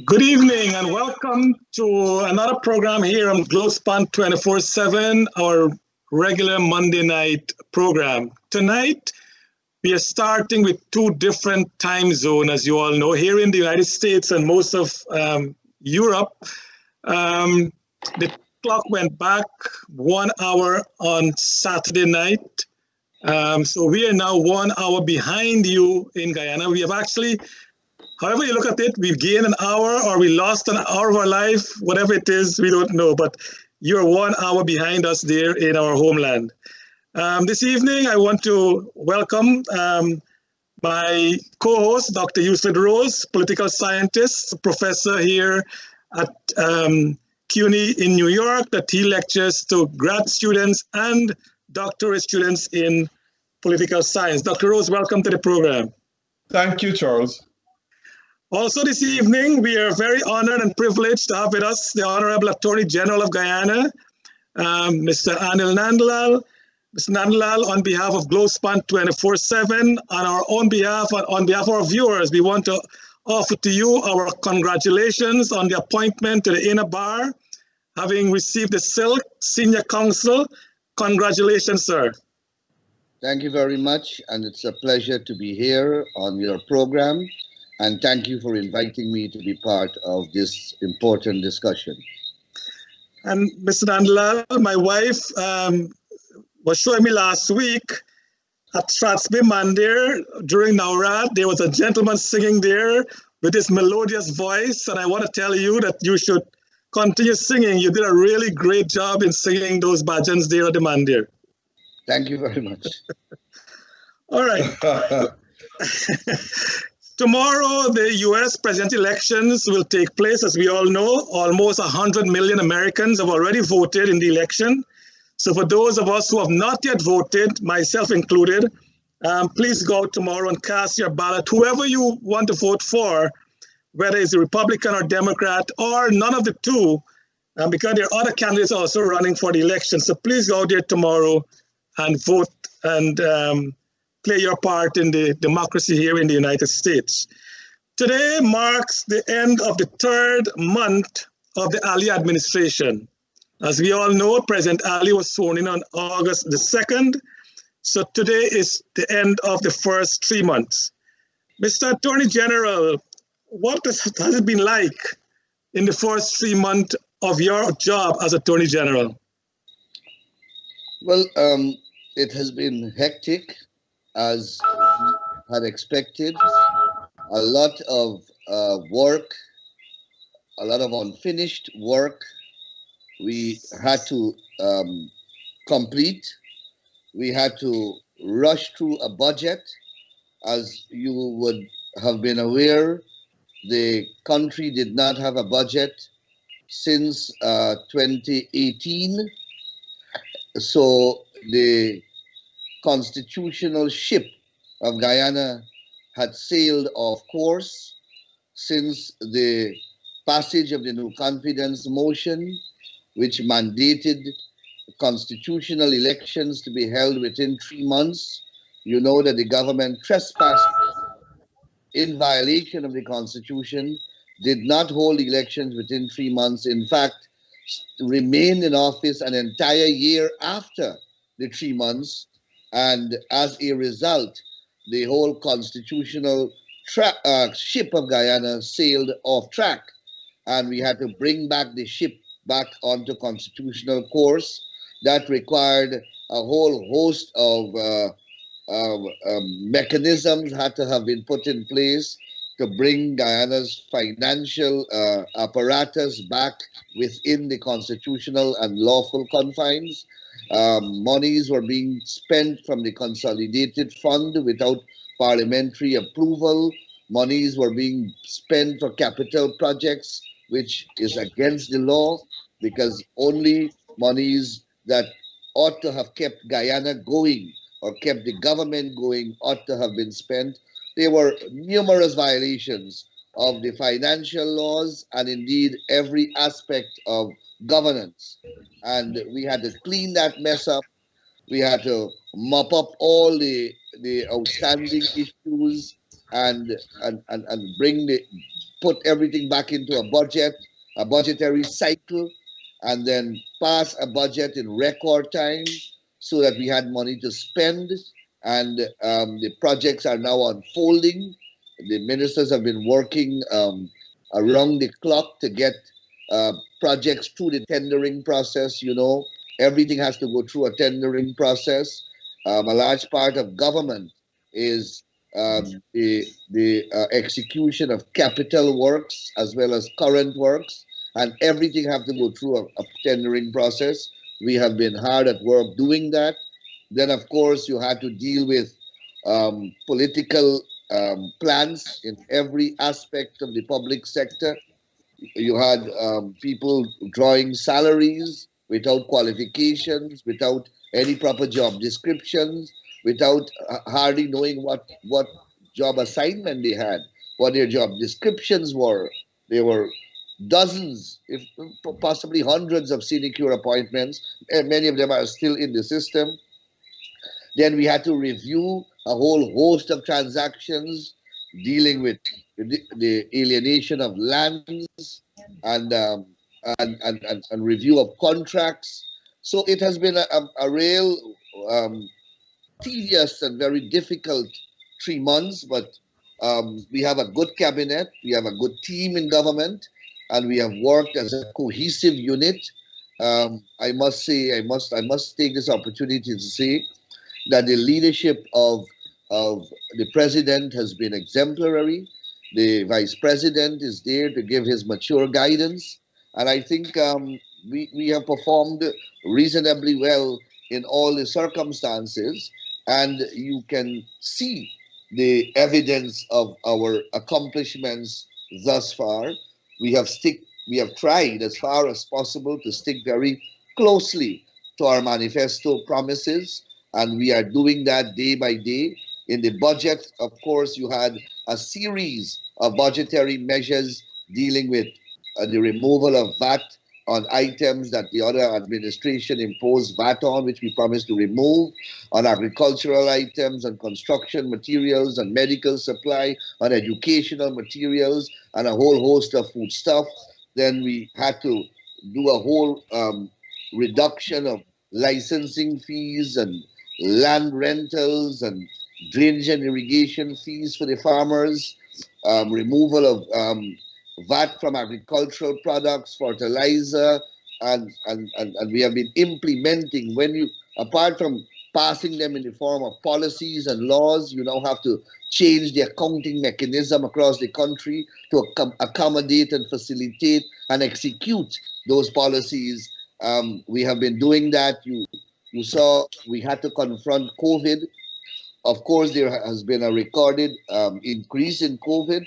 Good evening and welcome to another program here on Globespan 24/7, our regular Monday night program. Tonight, we are starting with two different time zones, as you all know. Here in the United States and most of Europe, the clock went back 1 hour on Saturday night. So we are now 1 hour behind you in Guyana. We have actually, however you look at it, we've gained an hour or we lost an hour of our life, whatever it is, we don't know. But you're 1 hour behind us there in our homeland. This evening, I want to welcome my co-host, Dr. Euclid Rose, political scientist, professor here at CUNY in New York, that he lectures to grad students and doctorate students in political science. Dr. Rose, welcome to the program. Thank you, Charles. Also this evening, we are very honored and privileged to have with us the Honorable Attorney General of Guyana, Mr. Anil Nandlall. Mr. Nandlall, on behalf of Globespan 24/7, on our own behalf, on behalf of our viewers, we want to offer to you our congratulations on the appointment to the inner bar, having received the Silk Senior Counsel. Congratulations, sir. Thank you very much, and it's a pleasure to be here on your program, and thank you for inviting me to be part of this important discussion. And Mr. Nandlall, my wife was showing me last week at Strathspey Mandir during Naurad, there was a gentleman singing there with his melodious voice, and I want to tell you that you should continue singing. You did a really great job in singing those bhajans there at the Mandir. Thank you very much. All right. Tomorrow, the U.S. presidential elections will take place. As we all know, almost 100 million Americans have already voted in the election. So for those of us who have not yet voted, myself included, please go out tomorrow and cast your ballot, whoever you want to vote for, whether it's a Republican or Democrat or none of the two, because there are other candidates also running for the election. So please go out there tomorrow and vote and play your part in the democracy here in the United States. Today marks the end of the third month of the Ali administration. As we all know, President Ali was sworn in on August the 2nd. So today is the end of the first 3 months. Mr. Attorney General, what has it been like in the first 3 months of your job as Attorney General? Well, it has been hectic, as had expected. A lot of work, a lot of unfinished work we had to complete. We had to rush through a budget. As you would have been aware, the country did not have a budget since 2018. So the constitutional ship of Guyana had sailed off course since the passage of the no confidence motion, which mandated constitutional elections to be held within 3 months. You know that the government trespassed in violation of the Constitution, did not hold elections within 3 months. In fact, remained in office an entire year after the 3 months. And as a result, the whole constitutional ship of Guyana sailed off track. And we had to bring back the ship back onto constitutional course. That required a whole host of mechanisms had to have been put in place to bring Guyana's financial apparatus back within the constitutional and lawful confines. Monies were being spent from the consolidated fund without parliamentary approval. Monies were being spent for capital projects, which is against the law, because only monies that ought to have kept Guyana going or kept the government going ought to have been spent. There were numerous violations of the financial laws and indeed every aspect of governance. And we had to clean that mess up. We had to mop up all the outstanding issues and bring put everything back into a budget, a budgetary cycle, and then pass a budget in record time so that we had money to spend. And the projects are now unfolding. The ministers have been working around the clock to get projects through the tendering process. You know, everything has to go through a tendering process. A large part of government is the execution of capital works as well as current works, and everything have to go through a tendering process. We have been hard at work doing that. Then, of course, you had to deal with political plans in every aspect of the public sector. You had people drawing salaries without qualifications, without any proper job descriptions, without hardly knowing what job assignment they had, what their job descriptions were. There were dozens, if possibly hundreds of sinecure appointments, and many of them are still in the system. Then we had to review a whole host of transactions dealing with the alienation of lands and, and review of contracts. So it has been a real tedious and very difficult 3 months, but we have a good cabinet, we have a good team in government, and we have worked as a cohesive unit. I must say, I must take this opportunity to say that the leadership of the president has been exemplary. The vice president is there to give his mature guidance, and I think we have performed reasonably well in all the circumstances, and you can see the evidence of our accomplishments thus far. We have tried as far as possible to stick very closely to our manifesto promises, and we are doing that day by day. In the budget, of course, you had a series of budgetary measures dealing with the removal of VAT on items that the other administration imposed VAT on, which we promised to remove, on agricultural items, on construction materials, on medical supply, on educational materials, and a whole host of foodstuff. Then we had to do a whole reduction of licensing fees and land rentals and drainage and irrigation fees for the farmers, removal of VAT from agricultural products, fertilizer, and we have been implementing, apart from passing them in the form of policies and laws, you now have to change the accounting mechanism across the country to accommodate and facilitate and execute those policies. We have been doing that. You saw we had to confront COVID. Of course, there has been a recorded increase in COVID,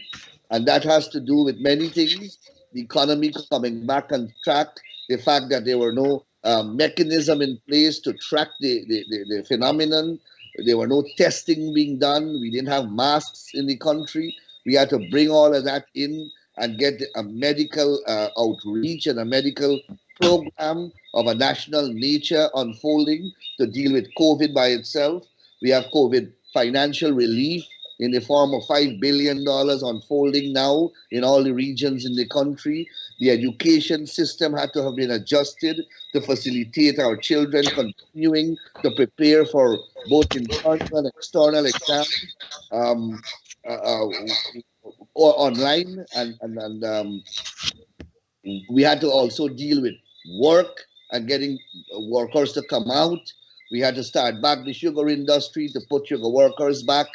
and that has to do with many things. The economy coming back on track, the fact that there were no mechanism in place to track the phenomenon. There were no testing being done. We didn't have masks in the country. We had to bring all of that in and get a medical outreach and a medical program of a national nature unfolding to deal with COVID by itself. We have COVID financial relief in the form of $5 billion unfolding now in all the regions in the country. The education system had to have been adjusted to facilitate our children continuing to prepare for both internal and external exams or online. And we had to also deal with work and getting workers to come out. We had to start back the sugar industry to put sugar workers back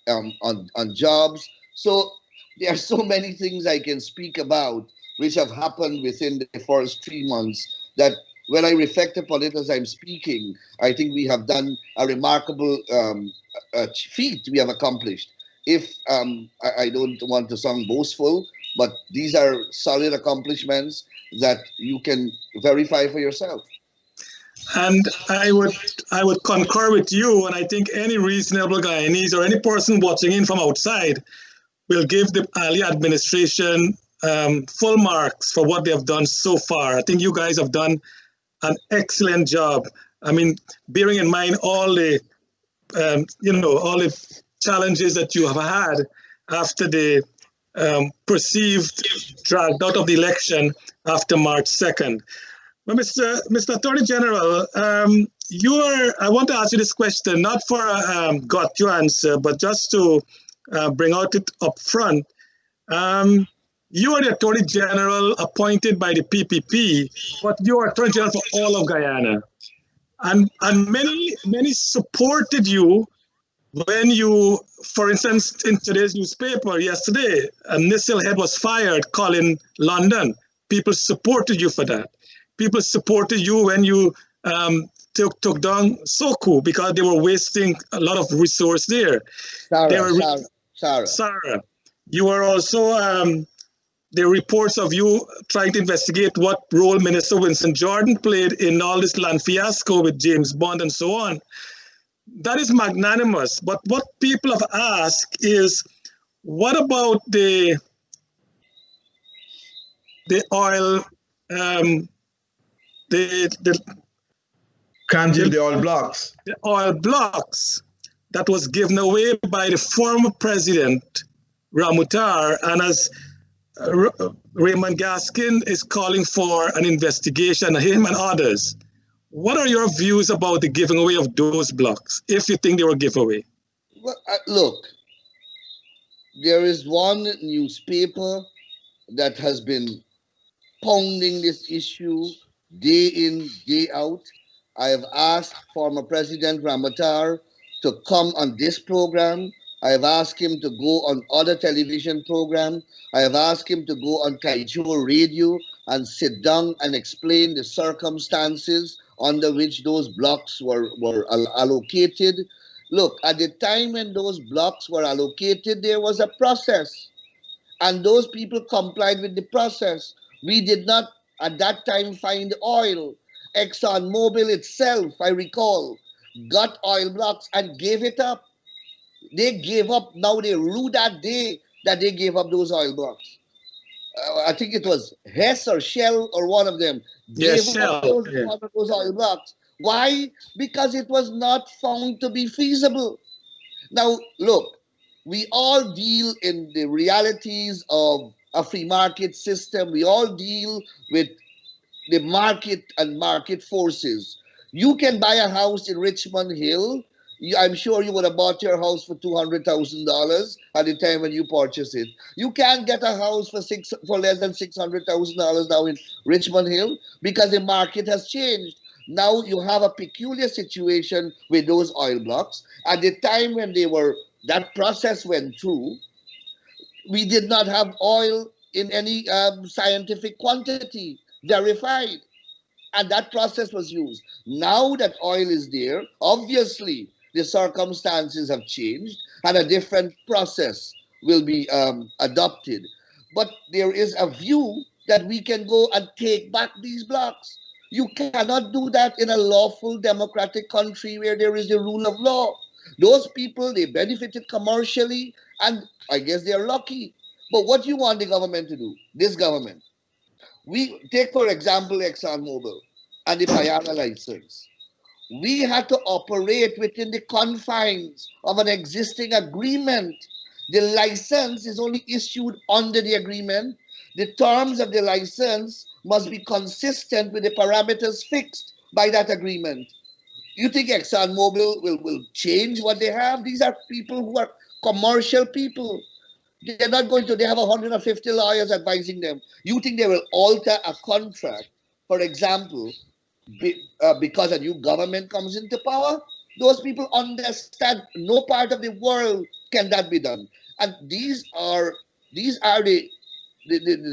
on jobs. So there are so many things I can speak about which have happened within the first 3 months that when I reflect upon it as I'm speaking, I think we have done a remarkable feat we have accomplished. If I don't want to sound boastful, but these are solid accomplishments that you can verify for yourself. And I would concur with you, and I think any reasonable Guyanese or any person watching in from outside will give the Ali administration full marks for what they have done so far. I think you guys have done an excellent job. I mean, bearing in mind all the all the challenges that you have had after the perceived dragged out of the election after March 2nd. But Mr. Attorney General, I want to ask you this question, not for a got you answer, but just to bring out it up front. You are the Attorney General appointed by the PPP, but you are Attorney General for all of Guyana. And many supported you when you, for instance, in today's newspaper yesterday, a missile head was fired calling London. People supported you for that. People supported you when you took down Soku because they were wasting a lot of resource there. Sarah. You were also, there are reports of you trying to investigate what role Minister Winston Jordan played in all this land fiasco with James Bond and so on. That is magnanimous. But what people have asked is, what about the oil, Can't give the oil blocks. The oil blocks that was given away by the former president, Ramutar, and as Raymond Gaskin is calling for an investigation, him and others. What are your views about the giving away of those blocks, if you think they were giveaway? Well, look, there is one newspaper that has been pounding this issue day in, day out. I have asked former President Ramutar to come on this program. I have asked him to go on other television programs. I have asked him to go on Kaiju radio and sit down and explain the circumstances under which those blocks were allocated. Look, at the time when those blocks were allocated, there was a process, and those people complied with the process. We did not, at that time, find oil. ExxonMobil itself, I recall, got oil blocks and gave it up. They gave up. Now they rue that day that they gave up those oil blocks. I think it was Hess or Shell or one of them gave up those oil blocks. Why? Because it was not found to be feasible. Now, look, we all deal in the realities of a free market system. We all deal with the market and market forces. You can buy a house in Richmond Hill. I'm sure you would have bought your house for $200,000 at the time when you purchased it. You can't get a house for less than $600,000 now in Richmond Hill because the market has changed. Now you have a peculiar situation with those oil blocks. At the time when that process went through, we did not have oil in any scientific quantity verified. And that process was used. Now that oil is there, obviously the circumstances have changed and a different process will be adopted. But there is a view that we can go and take back these blocks. You cannot do that in a lawful democratic country where there is the rule of law. Those people, they benefited commercially and I guess they're lucky. But what do you want the government to do? This government. We take, for example, ExxonMobil and the Guyana license. We had to operate within the confines of an existing agreement. The license is only issued under the agreement. The terms of the license must be consistent with the parameters fixed by that agreement. You think ExxonMobil will change what they have? These are people who are commercial people. They're not going to, they have 150 lawyers advising them. You think they will alter a contract, for example, because a new government comes into power? Those people understand no part of the world can that be done. And these are the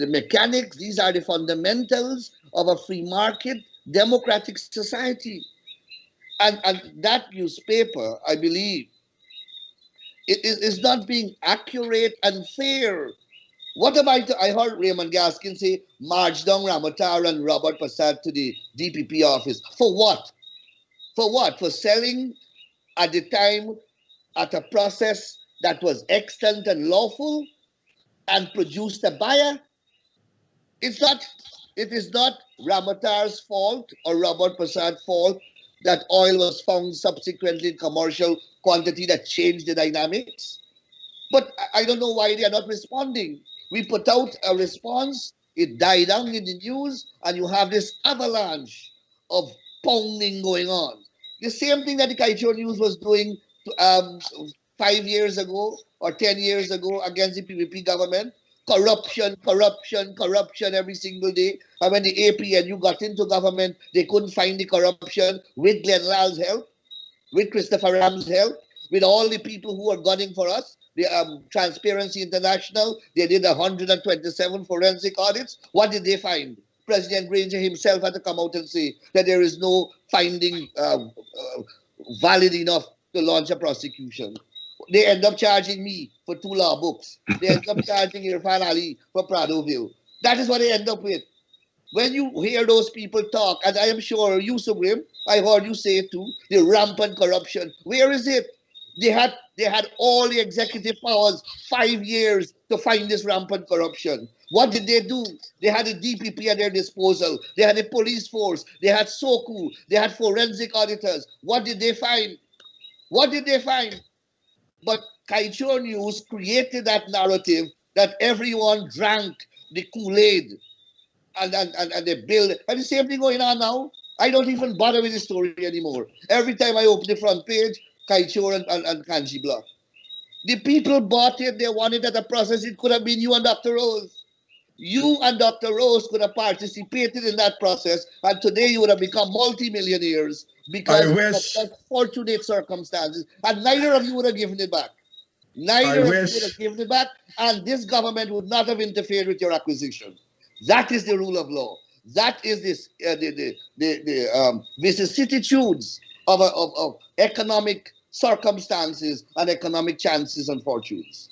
mechanics, these are the fundamentals of a free market democratic society. And that newspaper, I believe, it is not being accurate and fair. What am I heard Raymond Gaskin say, march down Ramutar and Robert Prasad to the DPP office. For what? For what? For selling at the time at a process that was extant and lawful and produced a buyer? It is not Ramutar's fault or Robert Prasad's fault that oil was found subsequently in commercial quantity that changed the dynamics. But I don't know why they are not responding. We put out a response, it died down in the news, and you have this avalanche of pounding going on. The same thing that the Kaichor News was doing to, 5 years ago or 10 years ago against the PVP government. Corruption, corruption, corruption every single day. And when the APNU got into government, they couldn't find the corruption with Glenn Lal's help, with Christopher Ram's help, with all the people who are gunning for us. The Transparency International, they did 127 forensic audits. What did they find? President Granger himself had to come out and say that there is no finding valid enough to launch a prosecution. They end up charging me for 2 law books. They end up charging Irfan Ali for Pradoville. That is what they end up with. When you hear those people talk, and I am sure you, Subrim, I heard you say it too, the rampant corruption. Where is it? They had all the executive powers 5 years to find this rampant corruption. What did they do? They had a DPP at their disposal. They had a police force. They had SOCU. They had forensic auditors. What did they find? What did they find? But Kaichor News created that narrative that everyone drank the Kool-Aid and they build. And the same thing going on now. I don't even bother with the story anymore. Every time I open the front page, Kaichor and Kanji Block. The people bought it. They wanted that the process. It could have been you and Dr. Rose. You and Dr. Rose could have participated in that process, and today you would have become multimillionaires because of fortunate circumstances, and neither of you would have given it back. Neither of you would have given it back, and this government would not have interfered with your acquisition. That is the rule of law. That is this the vicissitudes of economic circumstances and economic chances and fortunes.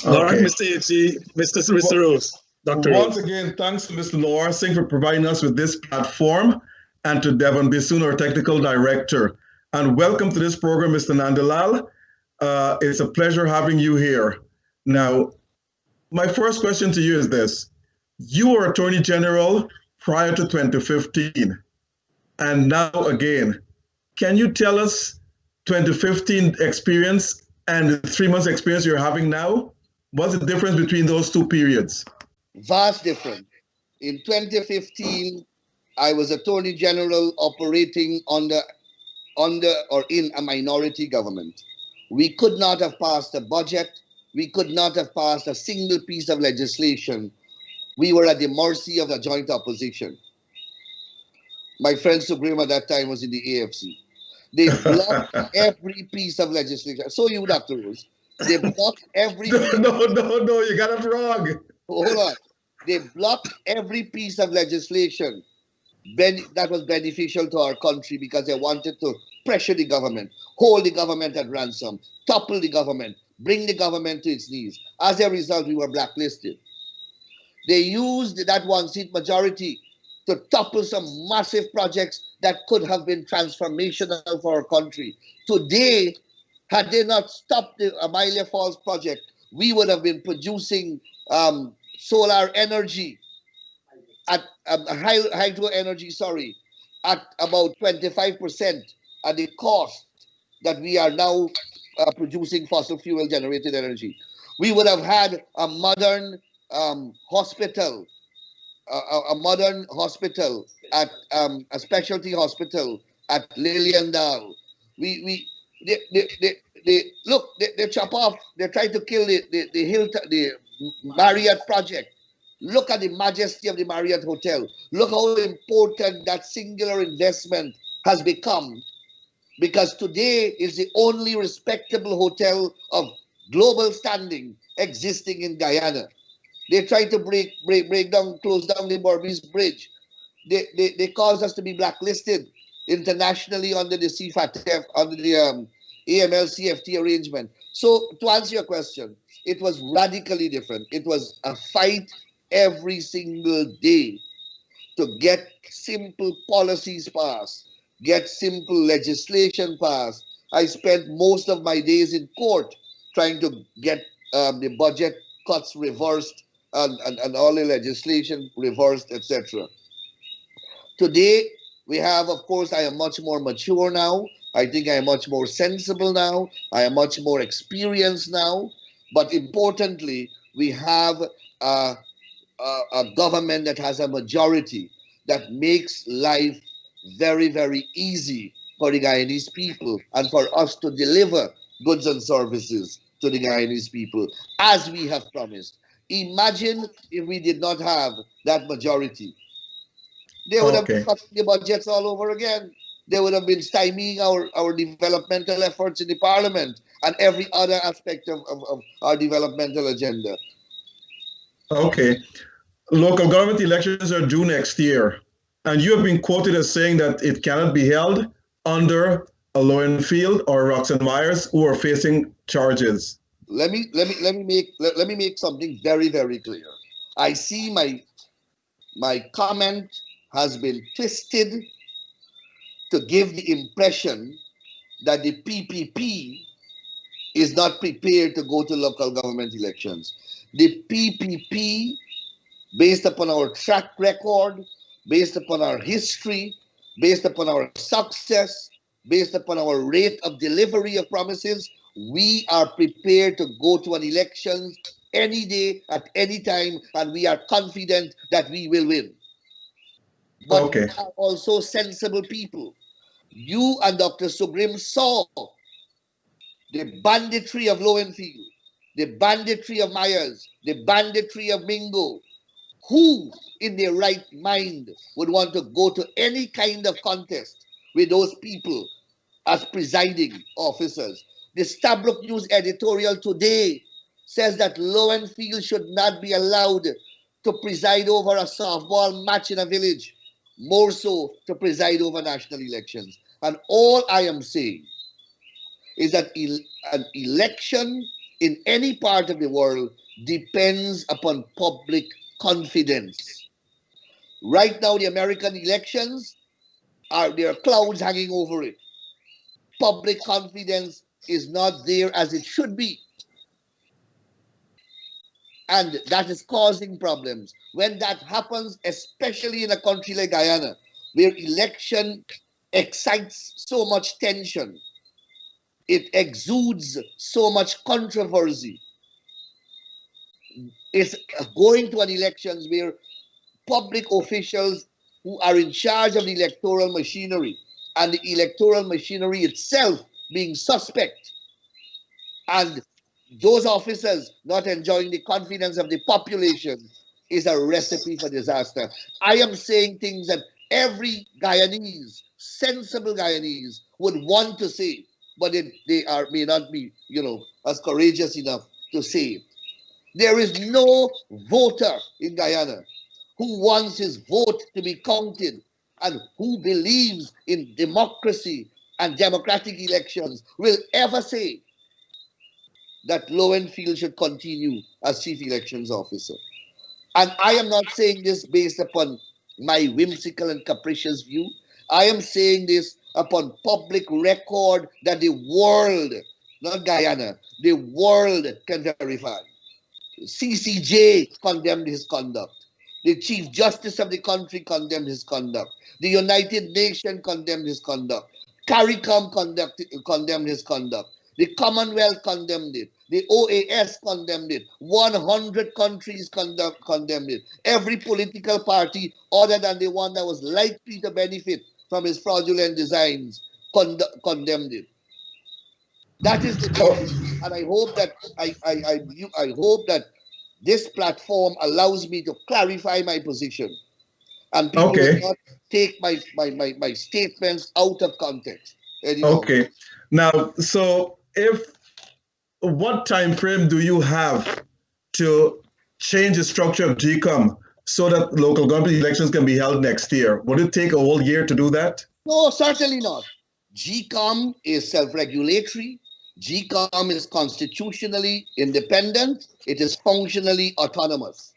All right, Mr. H.E., Mr. Rose, Dr. Once Rose. again, thanks to Mr. Lower Singh for providing us with this platform, and to Devon Bissoon, our technical director. And welcome to this program, Mr. Nandlall. It's a pleasure having you here. Now, my first question to you is this. You were Attorney General prior to 2015, and now again. Can you tell us 2015 experience and the 3 months experience you're having now? What's the difference between those two periods? Vast difference. In 2015, I was Attorney General operating under or in a minority government. We could not have passed a budget. We could not have passed a single piece of legislation. We were at the mercy of the joint opposition. My friend Supreme at that time was in the AFC. They blocked every piece of legislation. So you, Dr. Rose. They blocked every... No, you got it wrong. Hold on. They blocked every piece of legislation that was beneficial to our country because they wanted to pressure the government, hold the government at ransom, topple the government, bring the government to its knees. As a result, we were blacklisted. They used that one-seat majority to topple some massive projects that could have been transformational for our country. Today, had they not stopped the Amelia Falls project, we would have been producing solar energy at hydro energy, at about 25% at the cost that we are now producing fossil fuel generated energy. We would have had a modern hospital, at a specialty hospital at Liliendal. They chop off. They try to kill the Marriott project. Look at the majesty of the Marriott Hotel. Look how important that singular investment has become, because today is the only respectable hotel of global standing existing in Guyana. They try to close down the Berbice Bridge. They caused us to be blacklisted internationally under the CFATF, under the AML-CFT arrangement. So to answer your question, it was radically different. It was a fight every single day to get simple policies passed, get simple legislation passed. I spent most of my days in court trying to get the budget cuts reversed and all the legislation reversed, etc. Today, we have, of course, I am much more mature now. I think I am much more sensible now. I am much more experienced now. But importantly, we have a government that has a majority that makes life very, very easy for the Guyanese people and for us to deliver goods and services to the Guyanese people as we have promised. Imagine if we did not have that majority. They would have been Okay. cutting the budgets all over again. They would have been stymieing our developmental efforts in the parliament and every other aspect of our developmental agenda. Okay. Local government elections are due next year, and you have been quoted as saying that it cannot be held under a Lowenfield or Roxanne Myers who are facing charges. Let me make something very, very clear. I see my comment has been twisted to give the impression that the PPP is not prepared to go to local government elections. The PPP, based upon our track record, based upon our history, based upon our success, based upon our rate of delivery of promises, we are prepared to go to an election any day, at any time, and we are confident that we will win. But we Okay. are also sensible people. You and Dr. Subrim saw the banditry of Lowenfield, the banditry of Myers, the banditry of Mingo. Who in their right mind would want to go to any kind of contest with those people as presiding officers? The Stabrook News editorial today says that Lowenfield should not be allowed to preside over a softball match in a village, more so to preside over national elections. And all I am saying is that an election in any part of the world depends upon public confidence. Right now, the American elections there are clouds hanging over it. Public confidence is not there as it should be. And that is causing problems. When that happens, especially in a country like Guyana, where election excites so much tension, it exudes so much controversy. It's going to an elections where public officials who are in charge of the electoral machinery and the electoral machinery itself being suspect, and those officers not enjoying the confidence of the population, is a recipe for disaster. I am saying things that every Guyanese, sensible Guyanese, would want to say, but may not be, as courageous enough to say. There is no voter in Guyana who wants his vote to be counted and who believes in democracy and democratic elections will ever say that Lowenfield should continue as chief elections officer. And I am not saying this based upon my whimsical and capricious view. I am saying this upon public record that the world, not Guyana, the world can verify. CCJ condemned his conduct. The Chief Justice of the country condemned his conduct. The United Nations condemned his conduct. CARICOM condemned his conduct. The Commonwealth condemned it. The OAS condemned it. 100 countries condemned it. Every political party, other than the one that was likely to benefit from his fraudulent designs, condemned it. That is the basis, and I hope that I hope that this platform allows me to clarify my position, and people will not take my statements out of context anymore. Okay. Now, so what time frame do you have to change the structure of GCOM so that local government elections can be held next year? Would it take a whole year to do that? No, certainly not. GCOM is self-regulatory. GCOM is constitutionally independent. It is functionally autonomous.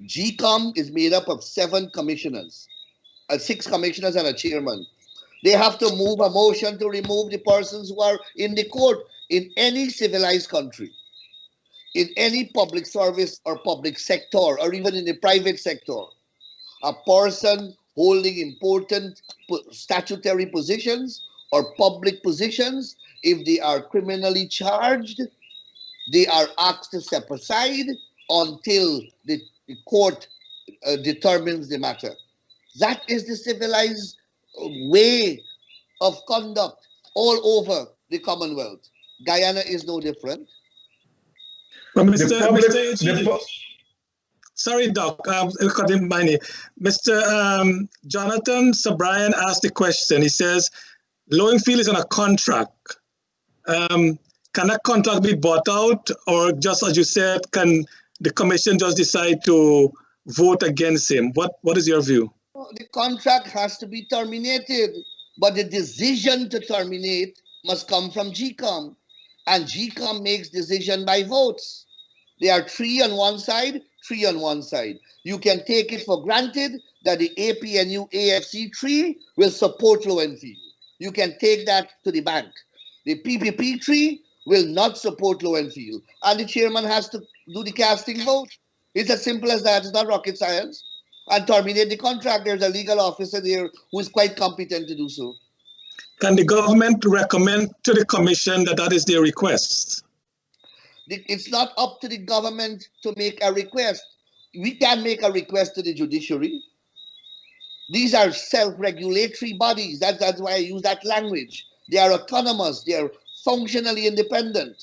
GCOM is made up of 7 commissioners, 6 commissioners and a chairman. They have to move a motion to remove the persons who are in the court in any civilized country, in any public service or public sector, or even in the private sector. A person holding important statutory positions or public positions, if they are criminally charged, They are asked to step aside until the court determines the matter. That is the civilized way of conduct all over the Commonwealth. Guyana is no different. Well, Mr. Sorry, Doc, cutting my name. Mr. Jonathan Sabrian asked the question. He says, Lowen Field is on a contract. Can that contract be bought out, or just as you said, can the commission just decide to vote against him? What is your view? The contract has to be terminated, but the decision to terminate must come from GCOM, and GCOM makes decision by votes. There are 3 on one side, 3 on one side. You can take it for granted that the APNU AFC 3 will support Lowen Field. You can take that to the bank. The PPP 3 will not support Lowen Field, and the chairman has to do the casting vote. It's as simple as that. It's not rocket science. And terminate the contract. There's a legal officer there who is quite competent to do so. Can the government recommend to the commission that that is their request? It's not up to the government to make a request. We can make a request to the judiciary. These are self-regulatory bodies. That's why I use that language. They are autonomous. They are functionally independent.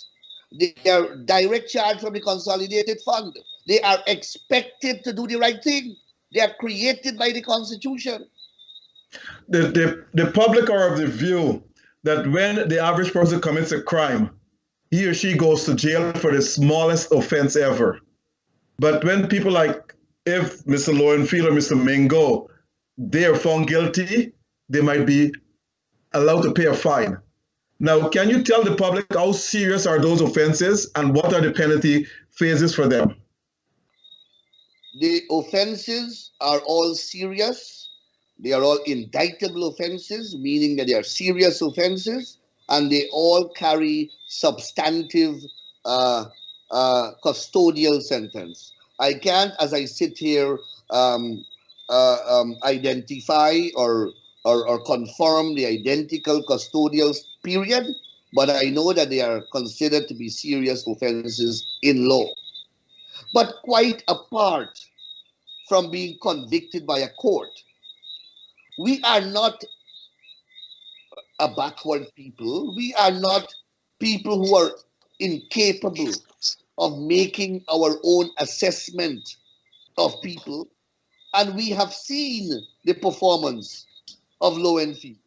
They are direct charge from the consolidated fund. They are expected to do the right thing. They are created by the Constitution. The public are of the view that when the average person commits a crime, he or she goes to jail for the smallest offense ever. But when people like, if Mr. Lowenfield or Mr. Mingo, they are found guilty, they might be allowed to pay a fine. Now, can you tell the public how serious are those offenses and what are the penalty phases for them? The offenses are all serious. They are all indictable offenses, meaning that they are serious offenses, and they all carry substantive custodial sentence. I can't, as I sit here, identify or confirm the identical custodial period, but I know that they are considered to be serious offenses in law. But quite apart from being convicted by a court, we are not a backward people. We are not people who are incapable of making our own assessment of people. And we have seen the performance of Lowen Field.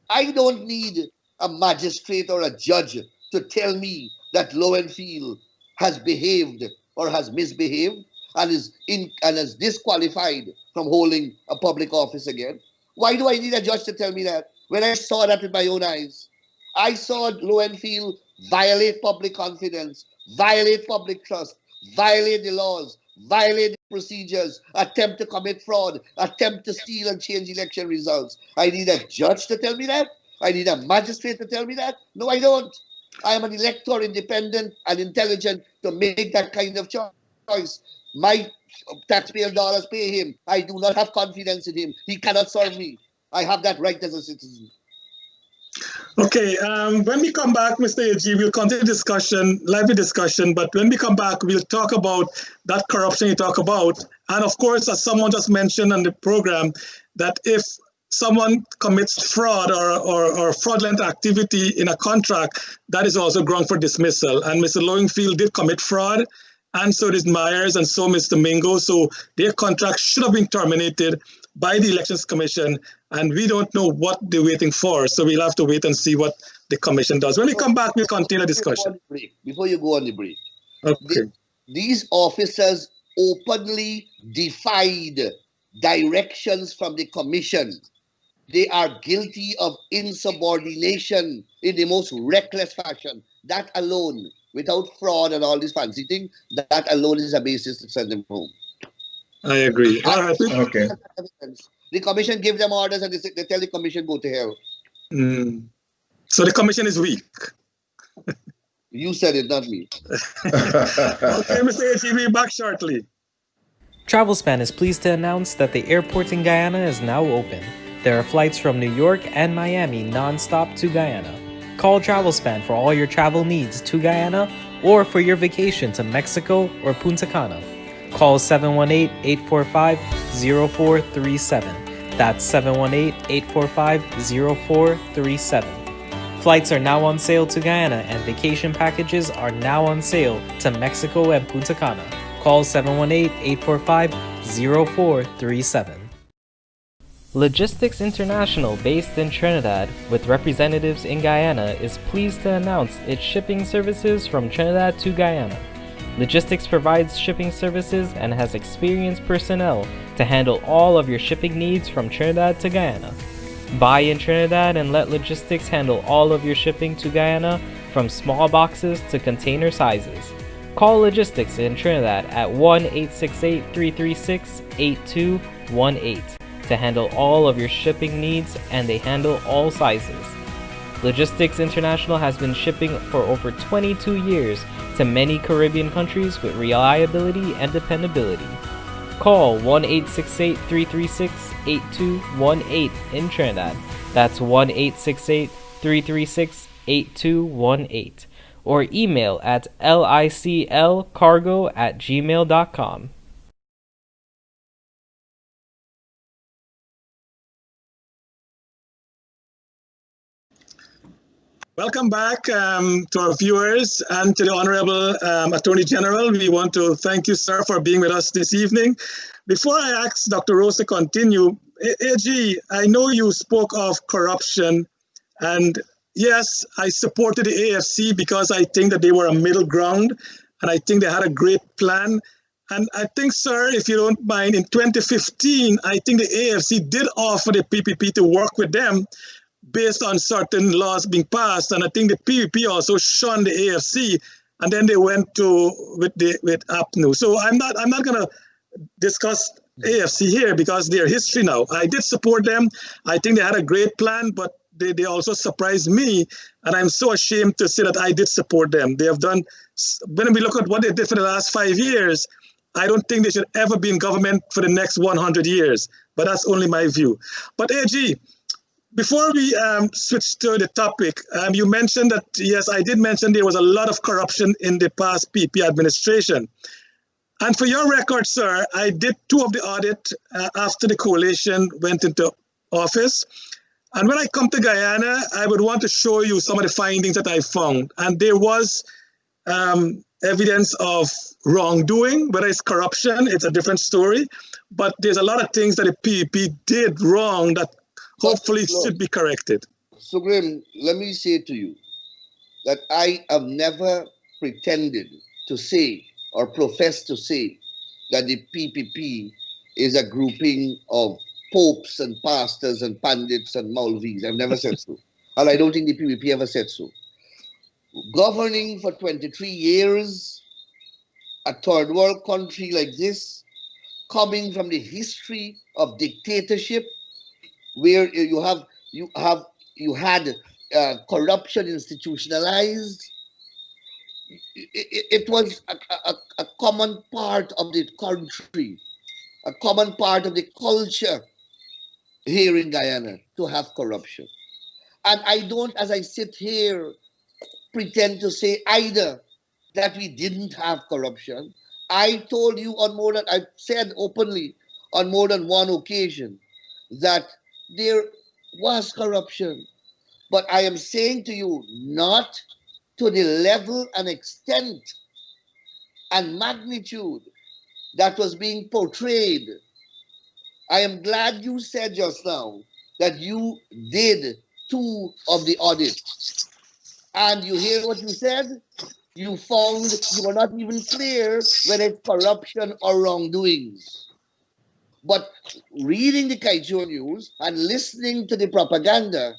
I don't need a magistrate or a judge to tell me that Lowen Field has behaved or has misbehaved and is disqualified from holding a public office again. Why do I need a judge to tell me that? When I saw that with my own eyes, I saw Lowen Field violate public confidence, violate public trust, violate the laws, violate the procedures, attempt to commit fraud, attempt to steal and change election results. I need a judge to tell me that? I need a magistrate to tell me that? No, I don't. I am an elector, independent and intelligent to make that kind of choice. My taxpayer dollars pay him. I do not have confidence in him. He cannot serve me. I have that right as a citizen. Okay, when we come back, Mr. AG, we'll continue discussion, lively discussion, but when we come back, we'll talk about that corruption you talk about. And of course, as someone just mentioned on the program, that if someone commits fraud or fraudulent activity in a contract, that is also ground for dismissal. And Mr. Lowenfield did commit fraud, and so did Myers, and so Mr. Mingo. So their contract should have been terminated by the Elections Commission, and we don't know what they're waiting for. So we'll have to wait and see what the commission does. When we come back, we'll continue the discussion. Before you go on the break, okay. These officers openly defied directions from the commission. They are guilty of insubordination in the most reckless fashion. That alone, without fraud and all this fancy thing, that alone is a basis to send them home. I agree. All right. Okay. The commission give them orders and they tell the commission go to hell. So the commission is weak. You said it, not me. Okay, Mr. AG, we'll be back shortly. TravelSpan is pleased to announce that the airport in Guyana is now open. There are flights from New York and Miami non-stop to Guyana. Call TravelSpan for all your travel needs to Guyana or for your vacation to Mexico or Punta Cana. Call 718-845-0437. That's 718-845-0437. Flights are now on sale to Guyana and vacation packages are now on sale to Mexico and Punta Cana. Call 718-845-0437. Logistics International, based in Trinidad with representatives in Guyana, is pleased to announce its shipping services from Trinidad to Guyana. Logistics provides shipping services and has experienced personnel to handle all of your shipping needs from Trinidad to Guyana. Buy in Trinidad and let Logistics handle all of your shipping to Guyana from small boxes to container sizes. Call Logistics in Trinidad at 1-868-336-8218 to handle all of your shipping needs, and they handle all sizes. Logistics International has been shipping for over 22 years to many Caribbean countries with reliability and dependability. Call 1-868-336-8218 in Trinidad. That's 1-868-336-8218. Or email at liclcargo@gmail.com. Welcome back to our viewers and to the Honorable Attorney General. We want to thank you, sir, for being with us this evening. Before I ask Dr. Rose to continue, AG, I know you spoke of corruption, and yes, I supported the AFC because I think that they were a middle ground, and I think they had a great plan. And I think, sir, if you don't mind, in 2015, I think the AFC did offer the PPP to work with them based on certain laws being passed, and I think the PPP also shunned the AFC, and then they went with APNU. So I'm not going to discuss AFC here because they're history now. I did support them. I think they had a great plan, but they also surprised me, and I'm so ashamed to say that I did support them. They have done. When we look at what they did for the last 5 years, I don't think they should ever be in government for the next 100 years. But that's only my view. But AG, before we switch to the topic, you mentioned that, yes, I did mention there was a lot of corruption in the past PP administration. And for your record, sir, I did 2 of the audit after the coalition went into office. And when I come to Guyana, I would want to show you some of the findings that I found. And there was evidence of wrongdoing, whether it's corruption, it's a different story. But there's a lot of things that the PEP did wrong that hopefully should be corrected. So, Graham, let me say to you that I have never pretended to say or profess to say that the PPP is a grouping of popes and pastors and pandits and Maulvis. I've never said so. And I don't think the PPP ever said so. Governing for 23 years, a third world country like this, coming from the history of dictatorship, where you had corruption institutionalized. It was a common part of the country, a common part of the culture here in Guyana to have corruption. And I don't, as I sit here, pretend to say either that we didn't have corruption. I told you I've said openly on more than one occasion that there was corruption. But I am saying to you, not to the level and extent and magnitude that was being portrayed. I am glad you said just now that you did 2 of the audits. And you hear what you said? You found you were not even clear whether it's corruption or wrongdoings. But reading the Kaijo news and listening to the propaganda,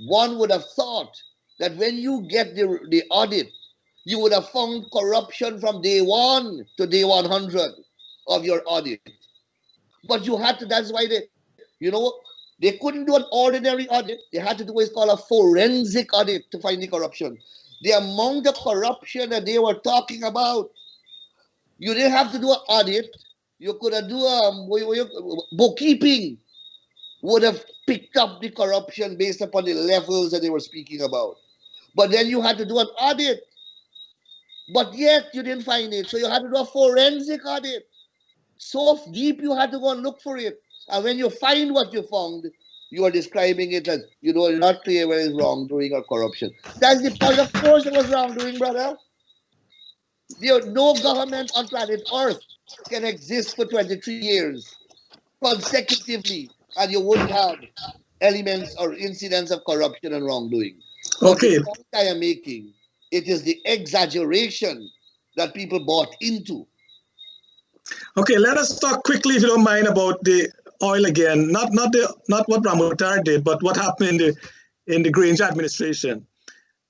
one would have thought that when you get the audit, you would have found corruption from day 1 to day 100 of your audit. But you had to, that's why they couldn't do an ordinary audit. They had to do what's called a forensic audit to find the corruption. The amount of corruption that they were talking about, you didn't have to do an audit. You could have do bookkeeping would have picked up the corruption based upon the levels that they were speaking about. But then you had to do an audit. But yet you didn't find it. So you had to do a forensic audit. So deep you had to go and look for it. And when you find what you found, you are describing it as, you're not clear whether it's wrongdoing or corruption. That's the point. Of course it was wrongdoing, brother. No government on planet Earth can exist for 23 years consecutively, and you wouldn't have elements or incidents of corruption and wrongdoing. Okay. But the point I am making, it is the exaggeration that people bought into. Okay, let us talk quickly, if you don't mind, about the oil again. Not what Ramutar did, but what happened in the Granger administration.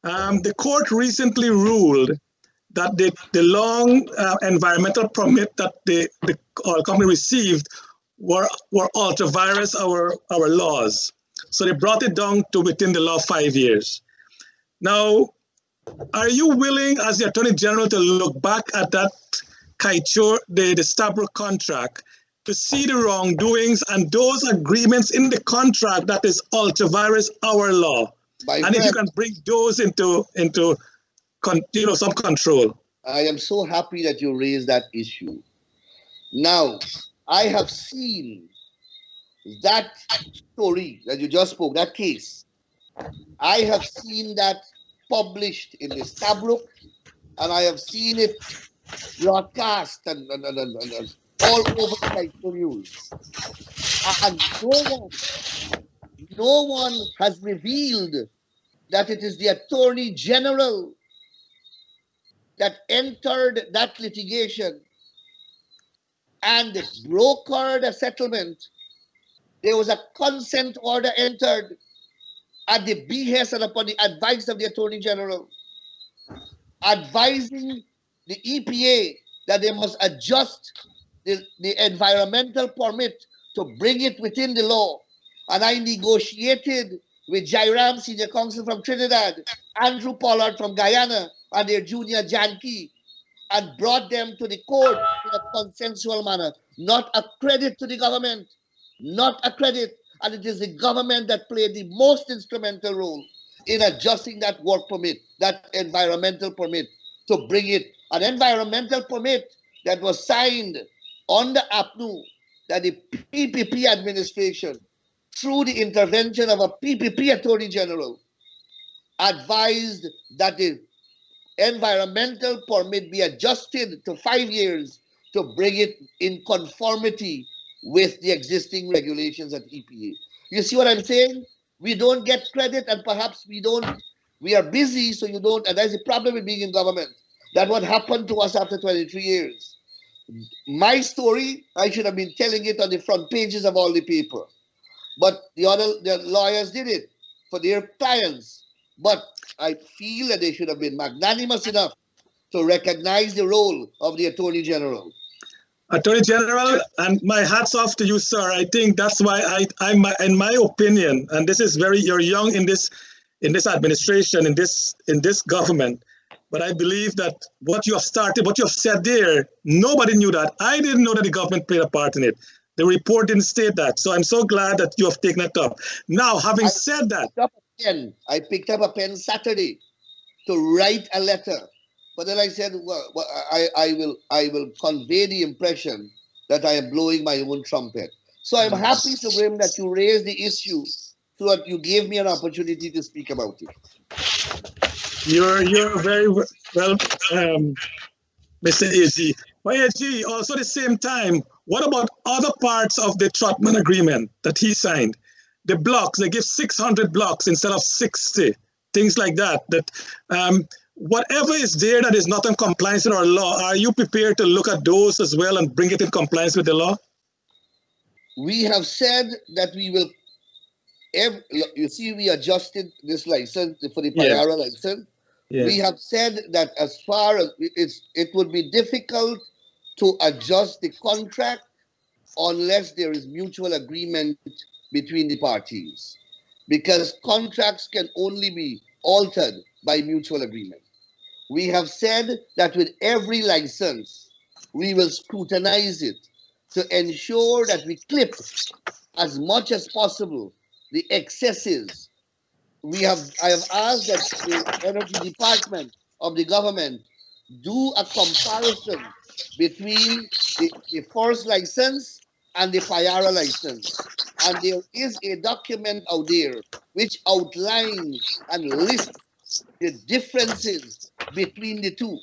The court recently ruled that the long environmental permit that the oil company received were ultra vires our laws. So they brought it down to within the law 5 years. Now, are you willing, as the Attorney General, to look back at that the Stabroek contract to see the wrongdoings and those agreements in the contract that is ultra vires our law? And if you can bring those into some control. I am so happy that you raised that issue. Now, I have seen that story that you just spoke, that case. I have seen that published in the Stabroek, and I have seen it broadcast and all over the news. And no one has revealed that it is the Attorney General that entered that litigation and brokered a settlement. There was a consent order entered at the behest and upon the advice of the Attorney General, advising the EPA that they must adjust the environmental permit to bring it within the law. And I negotiated with Jairam, Senior Counsel from Trinidad, Andrew Pollard from Guyana, and their junior Janki, and brought them to the court in a consensual manner. Not a credit to the government, not a credit. And it is the government that played the most instrumental role in adjusting that work permit, that environmental permit, to bring it. An environmental permit that was signed on the APNU, that the PPP administration, through the intervention of a PPP Attorney General, advised that the environmental permit be adjusted to 5 years to bring it in conformity with the existing regulations at EPA. You see what I'm saying? We don't get credit, and perhaps we are busy, so you don't, and that's the problem with being in government. That's what happened to us after 23 years. My story, I should have been telling it on the front pages of all the paper. But the lawyers did it for their clients. But I feel that they should have been magnanimous enough to recognize the role of the Attorney General. Attorney General, and my hats off to you, sir. I think that's why I'm, in my opinion, and this is you're young in this administration, in this government, but I believe that what you have started, what you have said there, nobody knew that. I didn't know that the government played a part in it. The report didn't state that. So I'm so glad that you have taken it up. Now, having said that, I picked up a pen Saturday to write a letter. But then I said, well, I will convey the impression that I am blowing my own trumpet. So I'm happy, Supreme, that you raised the issue so that you gave me an opportunity to speak about it. You're very well, Mr. AG. But AG, also at the same time, what about other parts of the Trotman agreement that he signed? The blocks, they give 600 blocks instead of 60, things like that. Whatever is there that is not in compliance with our law, are you prepared to look at those as well and bring it in compliance with the law? We have said that we will, you see, we adjusted this license for the Payara license. Yes. We have said that as far as it would be difficult to adjust the contract unless there is mutual agreement between the parties, because contracts can only be altered by mutual agreement. We have said that with every license, we will scrutinize it to ensure that we clip as much as possible the excesses I have asked that the Energy Department of the government do a comparison between the first license and the Payara license. And there is a document out there which outlines and lists the differences between the two.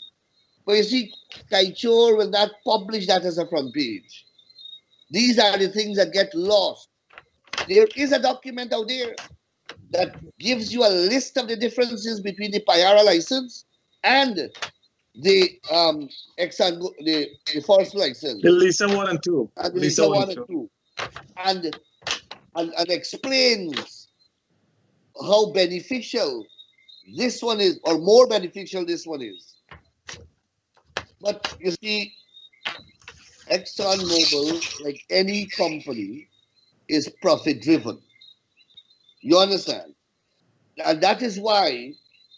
But you see, Kaichor will not publish that as a front page. These are the things that get lost. There is a document out there that gives you a list of the differences between the Payara license and the the first license. The Lisa 1 and 2. And the Lisa 1 and 2. And explains how beneficial this one is, or more beneficial this one is. But you see, ExxonMobil, like any company, is profit driven. You understand? And that is why,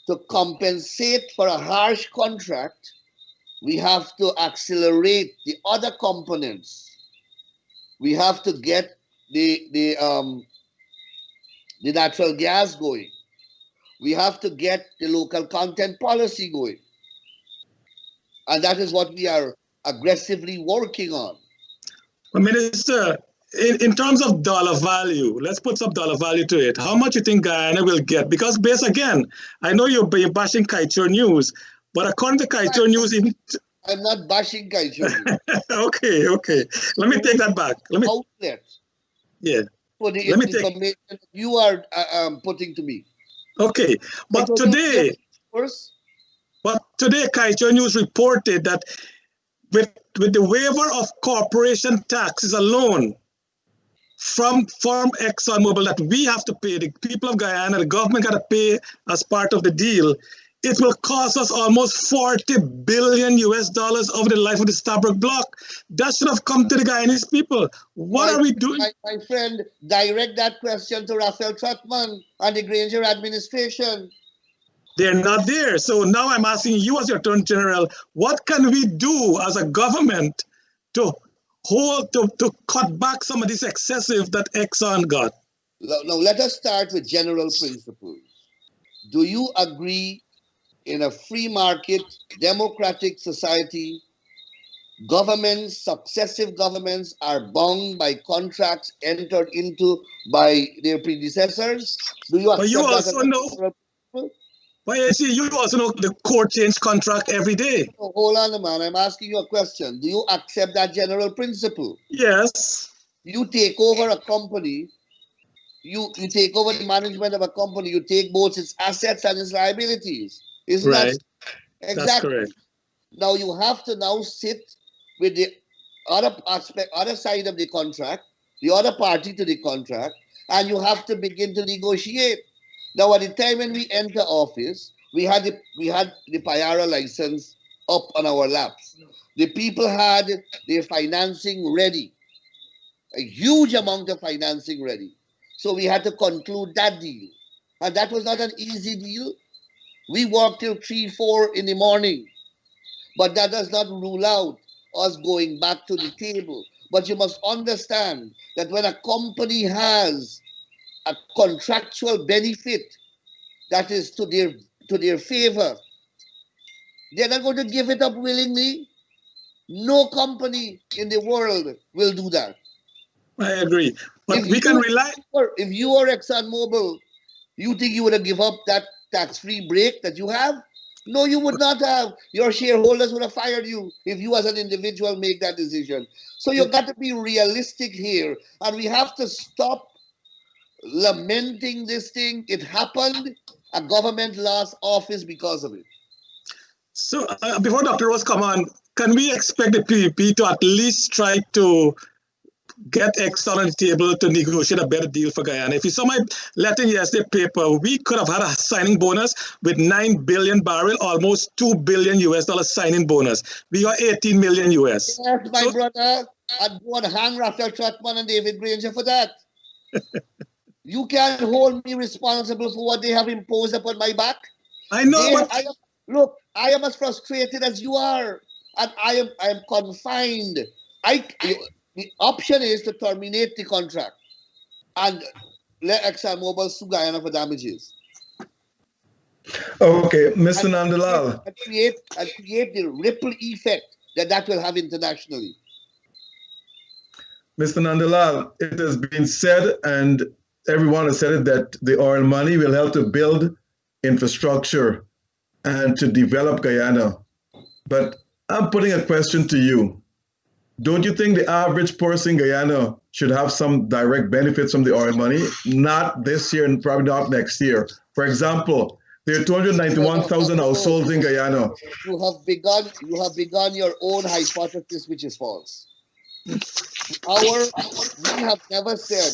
to compensate for a harsh contract, we have to accelerate the other components. We have to get the natural gas going. We have to get the local content policy going. And that is what we are aggressively working on. Well, Minister, in terms of dollar value, let's put some dollar value to it. How much you think Guyana will get? Because again, I know you're bashing Kaichor News, but according to Kaichor News, I'm not bashing Kaichor. Okay. Let me take that back. Outlet. Yeah. For the information you are putting to me. Okay, but today, Kaichor News reported that with the waiver of corporation taxes alone from ExxonMobil that we have to pay, the people of Guyana, the government got to pay as part of the deal, it will cost us almost $40 billion over the life of the Stabroek block. That should have come to the Guyanese people. What are we doing? My friend, direct that question to Raphael Trotman and the Granger administration. They're not there. So now I'm asking you as your Attorney General, what can we do as a government to cut back some of this excessive that Exxon got? Now let us start with general principles. Do you agree in a free market, democratic society, successive governments are bound by contracts entered into by their predecessors? Do you accept that? But you also know the court change contract every day. Oh, hold on, man. I'm asking you a question. Do you accept that general principle? Yes. You take over a company, you take over the management of a company, you take both its assets and its liabilities. Isn't right. that exactly? That's correct. Now you have to now sit with the other side of the contract, the other party to the contract, and you have to begin to negotiate. Now, at the time when we enter office, we had the Payara license up on our laps. The people had their financing ready, a huge amount of financing ready. So we had to conclude that deal, and that was not an easy deal. We worked till 3, 4 in the morning, but that does not rule out us going back to the table. But you must understand that when a company has a contractual benefit that is to their favor, they're not going to give it up willingly. No company in the world will do that. I agree. But we can rely. If you are ExxonMobil, you think you would have given up that tax-free break that you have? No, you would not have. Your shareholders would have fired you if you as an individual make that decision. So you've got to be realistic here. And we have to stop lamenting this thing. It happened. A government lost office because of it. So before Dr. Rose come on, can we expect the PPP to at least try to get Exxon on the table to negotiate a better deal for Guyana? If you saw my letter in yesterday's paper, we could have had a signing bonus with 9 billion barrel, almost $2 billion signing bonus. We got 18 million US. Yes, my brother, I'd go and hang Raphael Trotman and David Granger for that. You can't hold me responsible for what they have imposed upon my back. I know. I am as frustrated as you are, and I am confined. The option is to terminate the contract and let ExxonMobil sue Guyana for damages. Okay, Mr. Nandlall. And create the ripple effect that will have internationally. Mr. Nandlall, it has been said, and everyone has said it, that the oil money will help to build infrastructure and to develop Guyana. But I'm putting a question to you. Don't you think the average person in Guyana should have some direct benefits from the oil money? Not this year and probably not next year. For example, there are 291,000 households in Guyana. You have begun your own hypothesis, which is false. We have never said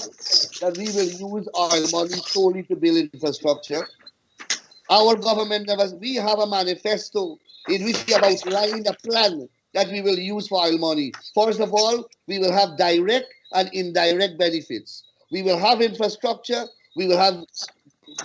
that we will use oil money solely to build infrastructure. Our government never. We have a manifesto in which we have outlined a plan that we will use for oil money. First of all, we will have direct and indirect benefits. We will have infrastructure. We will have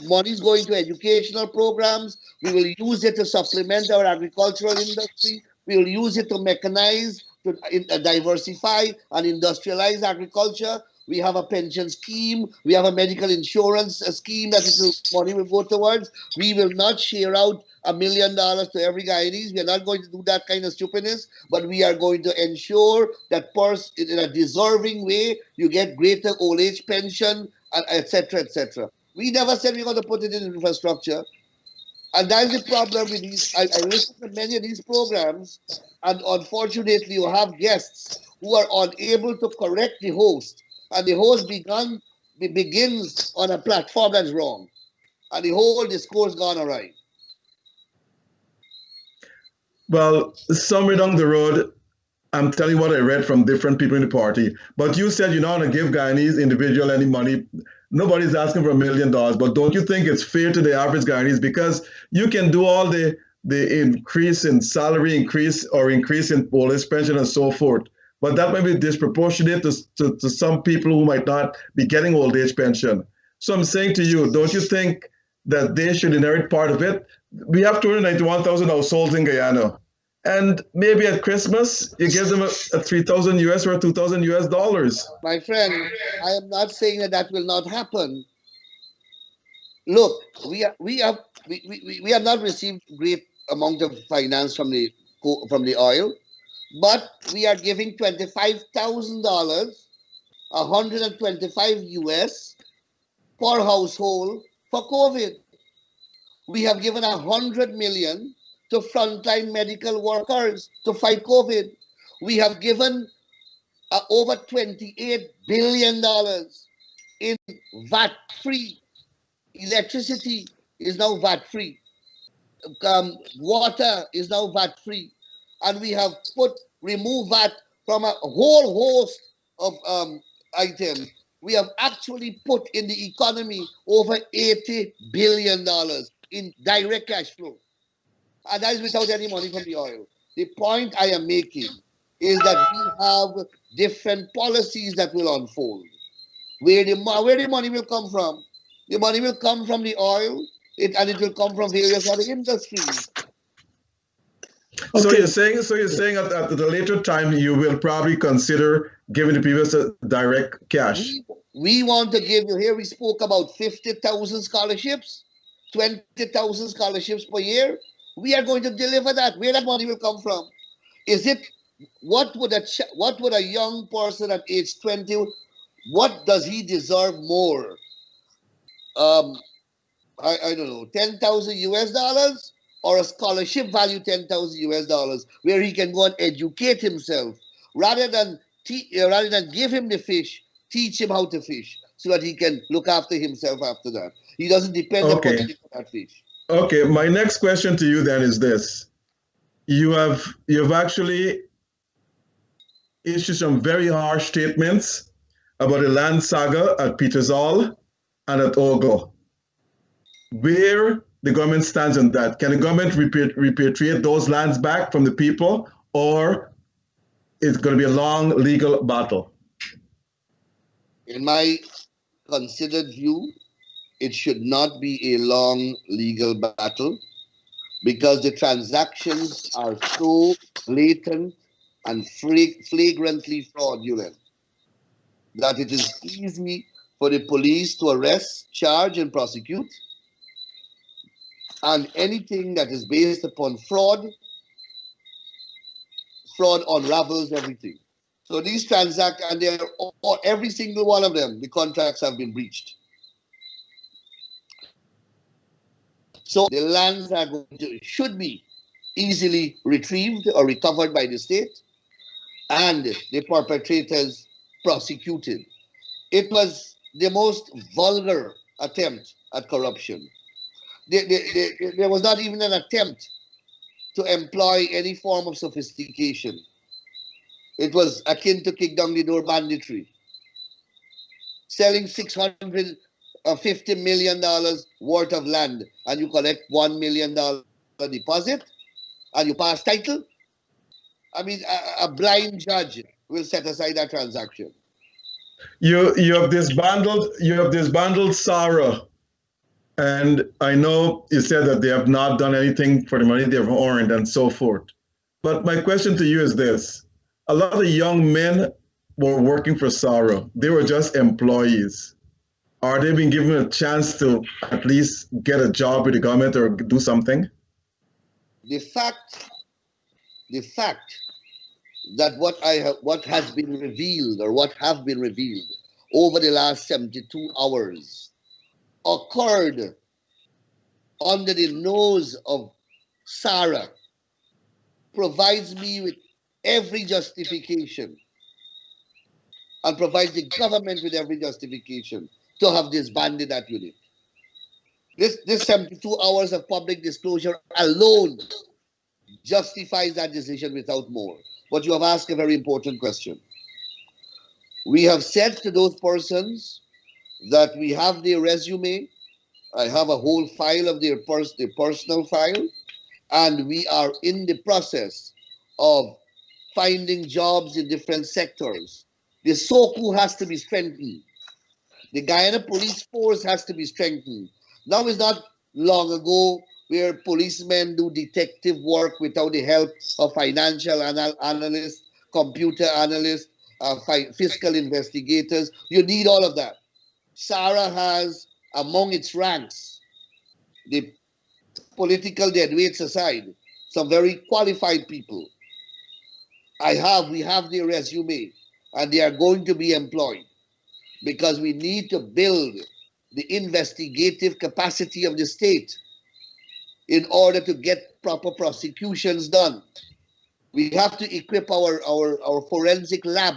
monies going to educational programs. We will use it to supplement our agricultural industry. We will use it to mechanize, to diversify and industrialize agriculture. We have a pension scheme. We have a medical insurance scheme that money will go towards. We will not share out $1 million to every Guyanese. We are not going to do that kind of stupidness, but we are going to ensure that in a deserving way, you get greater old age pension, etc., etc. We never said we're going to put it in infrastructure. And that's the problem with these. I listen to many of these programs, and unfortunately, you have guests who are unable to correct the host. And the host begins on a platform that's wrong. And the whole discourse gone awry. Well, somewhere down the road, I'm telling you what I read from different people in the party. But you said you're not going to give Guyanese individual any money. Nobody's asking for $1 million. But don't you think it's fair to the average Guyanese? Because you can do all the increase in salary increase in old age pension and so forth. But that might be disproportionate to some people who might not be getting old age pension. So I'm saying to you, don't you think that they should inherit part of it? We have 291,000 households in Guyana. And maybe at Christmas, you give them a 3,000 US or 2,000 US dollars. My friend, I am not saying that will not happen. Look, we have not received great amount of finance from the oil, but we are giving $25,000, 125 US per household for COVID. We have given 100 million to frontline medical workers to fight COVID. We have given over $28 billion in VAT-free. Electricity is now VAT-free. Water is now VAT-free. And we have removed VAT from a whole host of items. We have actually put in the economy over $80 billion in direct cash flow. And that is without any money from the oil. The point I am making is that we have different policies that will unfold. Where the money will come from? The money will come from the oil, and it will come from various other industries. Okay. So you're saying at the later time you will probably consider giving the people direct cash. We want to give you here. We spoke about 50,000 scholarships, 20,000 scholarships per year. We are going to deliver that. Where that money will come from? Is it what would a young person at age 20? What does he deserve more? I don't know, 10,000 US dollars or a scholarship value 10,000 US dollars, where he can go and educate himself rather than give him the fish, teach him how to fish so that he can look after himself after that. He doesn't depend upon that fish. Okay, my next question to you then is this. You've actually issued some very harsh statements about the land saga at Petersall and at Ogo. Where the government stands on that? Can the government repatriate those lands back from the people, or it's going to be a long legal battle? In my considered view, it should not be a long legal battle because the transactions are so blatant and flagrantly fraudulent that it is easy for the police to arrest, charge, and prosecute. and anything that is based upon fraud unravels everything. So these transactions, and they're every single one of them, the contracts have been breached. So the lands are should be easily retrieved or recovered by the state, and the perpetrators prosecuted. It was the most vulgar attempt at corruption. There was not even an attempt to employ any form of sophistication. It was akin to kick down the door banditry. Selling $650 million worth of land, and you collect $1 million deposit, and you pass title. I mean, a blind judge will set aside that transaction. You have disbandled SARA, and I know you said that they have not done anything for the money they've earned and so forth. But my question to you is this: a lot of young men were working for SARA. They were just employees. Are they being given a chance to at least get a job with the government or do something? The fact that what has been revealed or what have been revealed over the last 72 hours occurred under the nose of SARA provides me with every justification, and provides the government with every justification to have disbanded that unit. This 72 hours of public disclosure alone justifies that decision without more. But you have asked a very important question. We have said to those persons that we have their resume. I have a whole file of their personal file, and we are in the process of finding jobs in different sectors. The SOCU has to be strengthened. The Guyana police force has to be strengthened. Now is not long ago where policemen do detective work without the help of financial analysts, computer analysts, fiscal investigators. You need all of that. SARA has among its ranks, the political deadweights aside, some very qualified people. We have their resume, and they are going to be employed, because we need to build the investigative capacity of the state in order to get proper prosecutions done. We have to equip our forensic lab.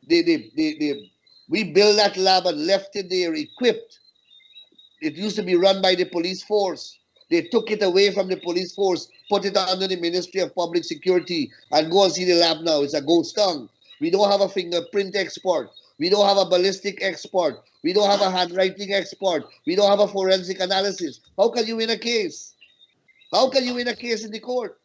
We built that lab and left it there equipped. It used to be run by the police force. They took it away from the police force, put it under the Ministry of Public Security, and go and see the lab now. It's a ghost town. We don't have a fingerprint expert. We don't have a ballistic expert. We don't have a handwriting expert. We don't have a forensic analysis. How can you win a case? How can you win a case in the court?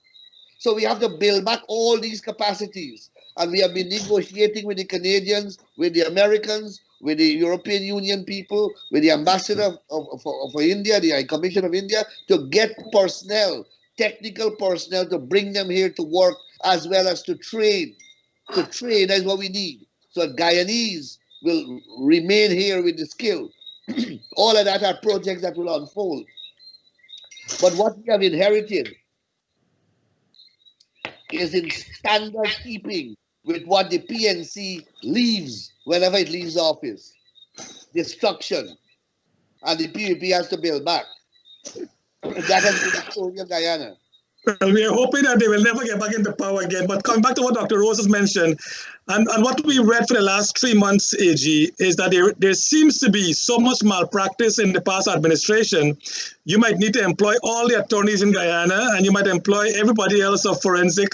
So we have to build back all these capacities. And we have been negotiating with the Canadians, with the Americans, with the European Union people, with the ambassador of India, the High Commission of India, to get personnel, technical personnel, to bring them here to work, as well as to train. To train is what we need. So Guyanese will remain here with the skill. All of that are projects that will unfold. But what we have inherited is in standard keeping with what the PNC leaves whenever it leaves office. Destruction. And the PVP has to build back. That has been the story of Guyana. Well, we are hoping that they will never get back into power again. But coming back to what Dr. Rose has mentioned, and what we read for the last 3 months, AG, is that there seems to be so much malpractice in the past administration. You might need to employ all the attorneys in Guyana, and you might employ everybody else of forensic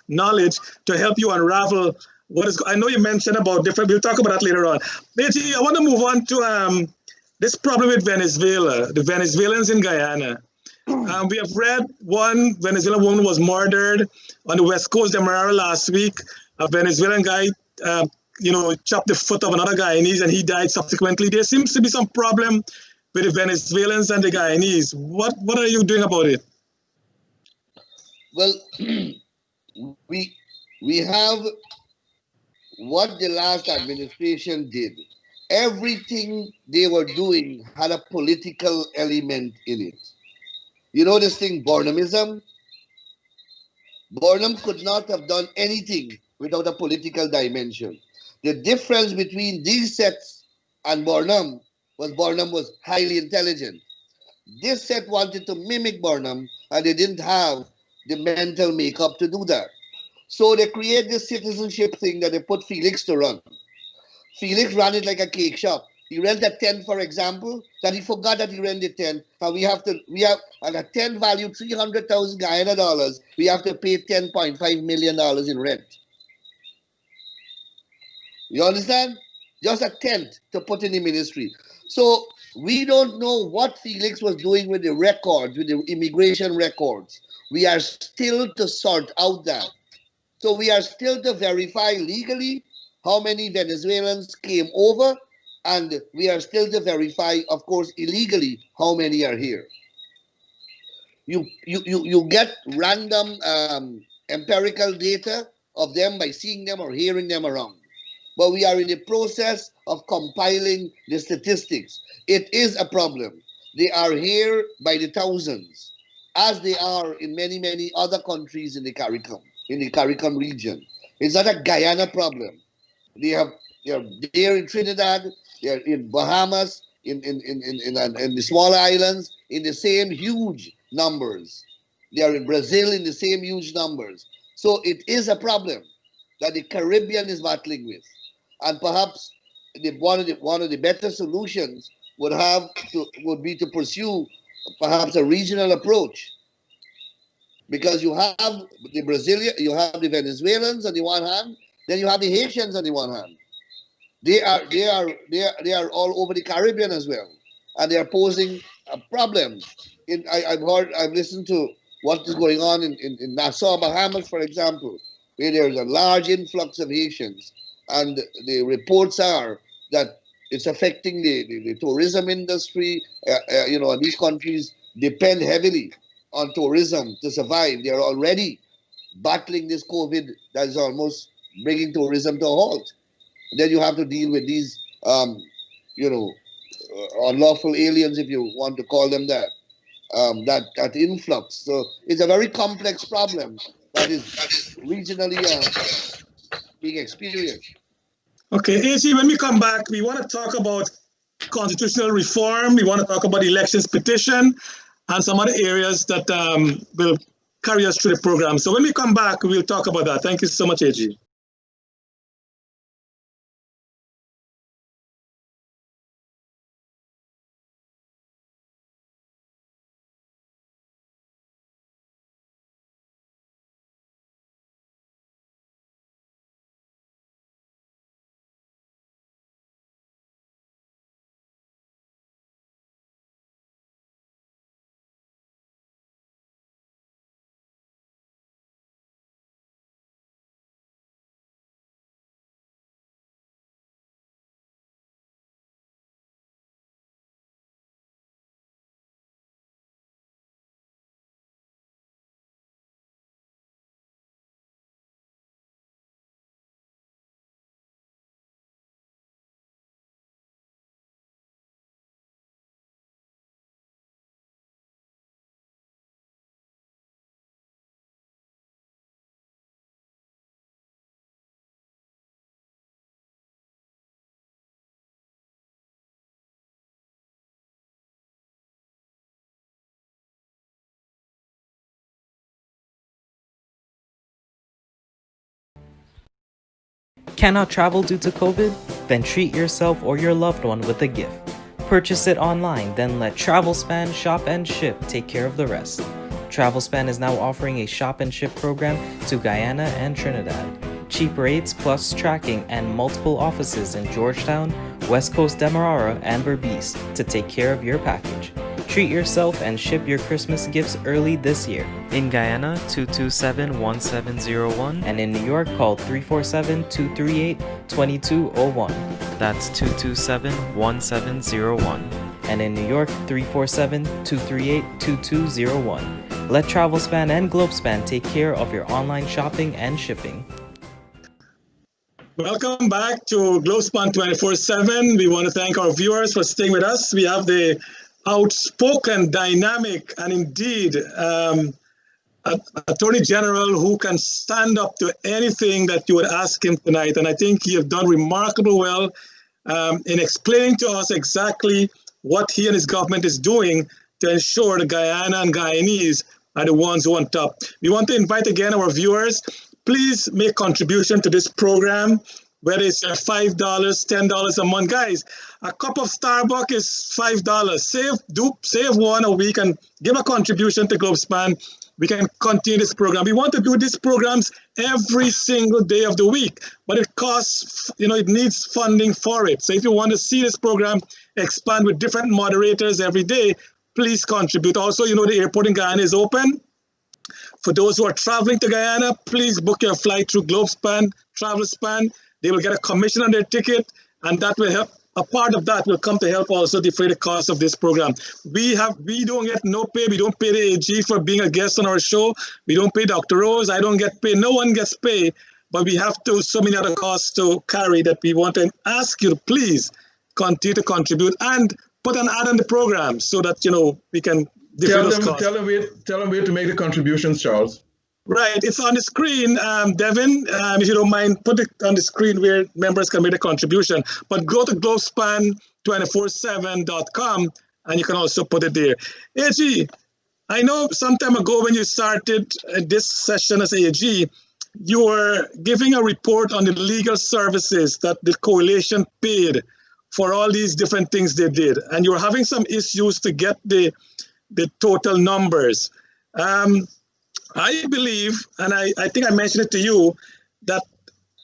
knowledge to help you unravel what is. I know you mentioned about different. We'll talk about that later on. AG, I want to move on to this problem with Venezuela, the Venezuelans in Guyana. We have read one Venezuelan woman was murdered on the west coast of Demerara last week. A Venezuelan guy, chopped the foot of another Guyanese, and he died subsequently. There seems to be some problem with the Venezuelans and the Guyanese. What are you doing about it? Well, we have what the last administration did everything they were doing had a political element in it. You know this thing, Barnamism? Barnum could not have done anything without a political dimension. The difference between these sets and Barnum was highly intelligent. This set wanted to mimic Barnum, and they didn't have the mental makeup to do that. So they create this citizenship thing that they put Felix to run. Felix ran it like a cake shop. He rent a tent, for example, that he forgot that he rented a tent, and we have and a tent value 300,000 Guyana dollars, we have to pay $10.5 million in rent. You understand? Just a tent to put in the ministry. So we don't know what Felix was doing with the records, with the immigration records. We are still to sort out that. So we are still to verify legally how many Venezuelans came over, and we are still to verify, of course, illegally how many are here. You get random empirical data of them by seeing them or hearing them around. But we are in the process of compiling the statistics. It is a problem. They are here by the thousands, as they are in many, many other countries in the CARICOM region. It's not a Guyana problem. They're there in Trinidad, they're in Bahamas, in the smaller islands, in the same huge numbers. They are in Brazil in the same huge numbers. So it is a problem that the Caribbean is battling with. And perhaps one of the better solutions would be to pursue perhaps a regional approach, because you have the Venezuelans on the one hand, then you have the Haitians on the one hand. They are all over the Caribbean as well, and they are posing a problem. I've listened to what is going on in Nassau, Bahamas, for example, where there's a large influx of Haitians. And the reports are that it's affecting the tourism industry. And these countries depend heavily on tourism to survive. They are already battling this COVID that is almost bringing tourism to a halt. Then you have to deal with these, unlawful aliens, if you want to call them that, that influx. So it's a very complex problem that is regionally being experienced. Okay, AC, when we come back, we want to talk about constitutional reform. We want to talk about elections petition and some other areas that will carry us through the program. So when we come back, we'll talk about that. Thank you so much, AG. Cannot travel due to COVID? Then treat yourself or your loved one with a gift. Purchase it online, then let TravelSpan Shop and Ship take care of the rest. TravelSpan is now offering a shop and ship program to Guyana and Trinidad. Cheap rates plus tracking and multiple offices in Georgetown, West Coast Demerara, and Berbice to take care of your package. Treat yourself and ship your Christmas gifts early this year. In Guyana, 227-1701, and in New York, call 347-238-2201. That's 227-1701. And in New York, 347-238-2201. Let TravelSpan and Globespan take care of your online shopping and shipping. Welcome back to Globespan 24/7. We want to thank our viewers for staying with us. We have the outspoken, dynamic, and indeed Attorney General who can stand up to anything that you would ask him tonight. And I think he has done remarkably well in explaining to us exactly what he and his government is doing to ensure the Guyana and Guyanese are the ones who are on top. We want to invite again our viewers, please make contribution to this program, whether it's $5, $10 a month. Guys, a cup of Starbucks is $5. Save one a week and give a contribution to Globespan. We can continue this program. We want to do these programs every single day of the week, but it costs, it needs funding for it. So if you want to see this program expand with different moderators every day, please contribute. Also, the airport in Guyana is open. For those who are traveling to Guyana, please book your flight through Globespan, TravelSpan. They will get a commission on their ticket, and that will help. A part of that will come to help also defray the cost of this program. We don't get no pay. We don't pay the AG for being a guest on our show. We don't pay Dr. Rose. I don't get paid. No one gets paid. But we have so many other costs to carry that we want to ask you to please continue to contribute and put an ad on the program so that we can defray those costs. Tell them where to make the contributions, Charles. Right, it's on the screen, Devin. If you don't mind, put it on the screen where members can make a contribution. But go to globespan247.com and you can also put it there. AG, I know some time ago when you started this session as AG, you were giving a report on the legal services that the coalition paid for all these different things they did. And you were having some issues to get the total numbers. I believe, and I think I mentioned it to you, that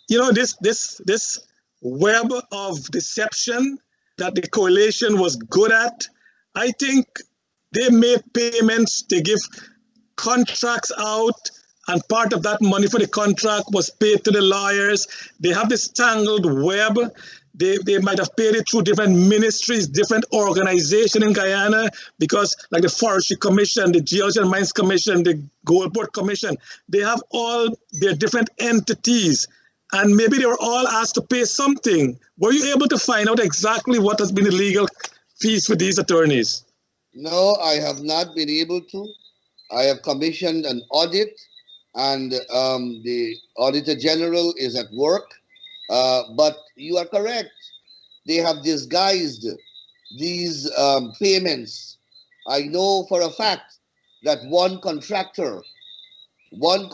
this web of deception that the coalition was good at, I think they made payments, they give contracts out, and part of that money for the contract was paid to the lawyers. They have this tangled web. They might have paid it through different ministries, different organizations in Guyana, because like the Forestry Commission, the Geology and Mines Commission, the Gold Board Commission, they have all their different entities, and maybe they were all asked to pay something. Were you able to find out exactly what has been the legal fees for these attorneys? No, I have not been able to. I have commissioned an audit, and the Auditor General is at work. But you are correct. They have disguised these payments. I know for a fact that one contractor who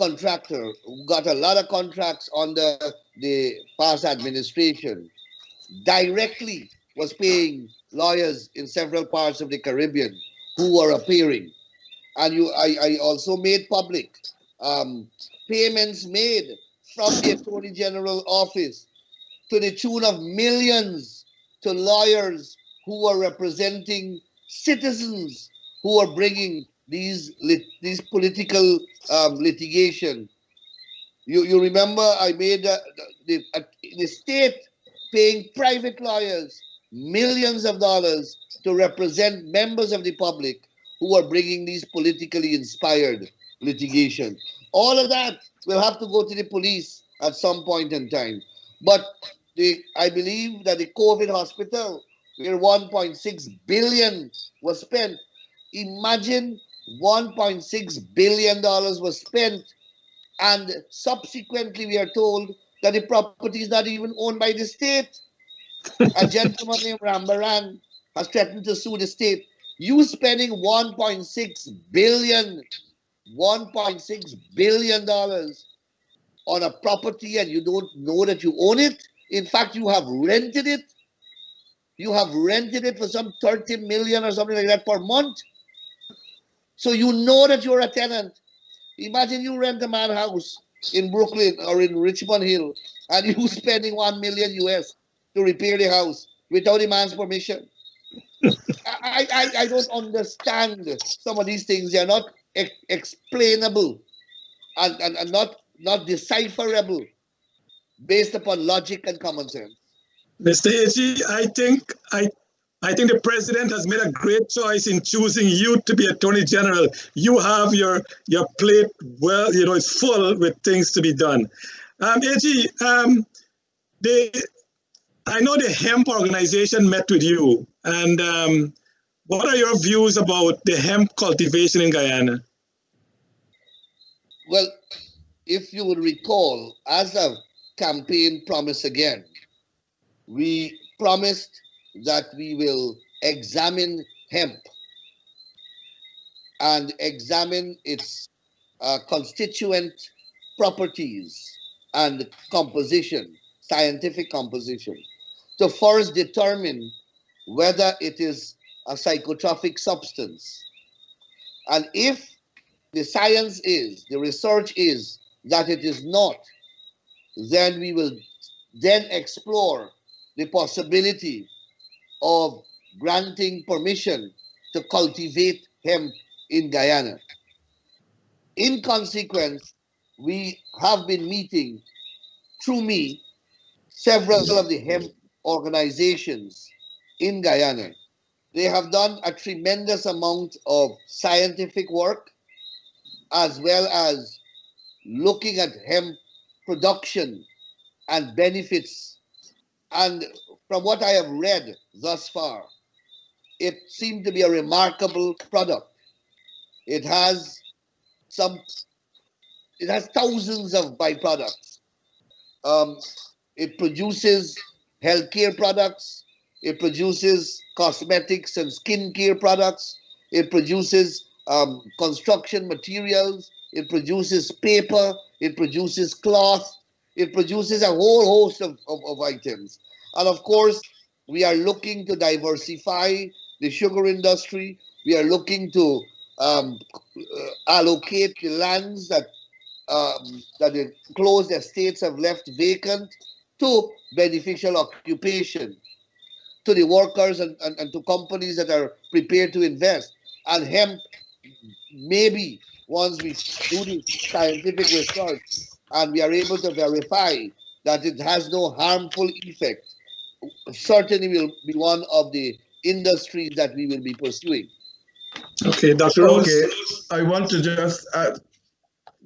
got a lot of contracts under the past administration directly was paying lawyers in several parts of the Caribbean who were appearing. And I also made public payments made from the Attorney General office to the tune of millions to lawyers who were representing citizens who were bringing these political litigation. You remember I made the state paying private lawyers millions of dollars to represent members of the public who are bringing these politically inspired litigation. All of that will have to go to the police at some point in time. But I believe that the COVID hospital, where $1.6 billion was spent, imagine $1.6 billion was spent, and subsequently we are told that the property is not even owned by the state. A gentleman named Rambaran has threatened to sue the state. You spending $1.6 billion on a property and you don't know that you own it. In fact, you have rented it. You have rented it for some 30 million or something like that per month. So you know that you're a tenant. Imagine you rent a man house in Brooklyn or in Richmond Hill and you spending $1 million US to repair the house without the man's permission. I don't understand some of these things. They are not explainable and not decipherable based upon logic and common sense. Mr. AG, I think the president has made a great choice in choosing you to be Attorney General. You have your plate, well, it's full with things to be done. AG, I know the hemp organization met with you, and what are your views about the hemp cultivation in Guyana? Well, if you would recall, as a campaign promise again, we promised that we will examine hemp and examine its constituent properties and composition, scientific composition, to first determine whether it is a psychotropic substance. And if the science is, the research is that it is not, then we will then explore the possibility of granting permission to cultivate hemp in Guyana. In consequence, we have been meeting, through me, several of the hemp organizations in Guyana. They have done a tremendous amount of scientific work as well as looking at hemp production and benefits. And from what I have read thus far, it seemed to be a remarkable product. It has thousands of byproducts. It produces healthcare products. It produces cosmetics and skincare products. It produces construction materials. It produces paper. It produces cloth. It produces a whole host of items. And of course, we are looking to diversify the sugar industry. We are looking to allocate the lands that the closed estates have left vacant to beneficial occupation, to the workers and to companies that are prepared to invest. And hemp, maybe once we do the scientific research and we are able to verify that it has no harmful effect, certainly will be one of the industries that we will be pursuing. Okay, Dr. Rose. Okay, I want to just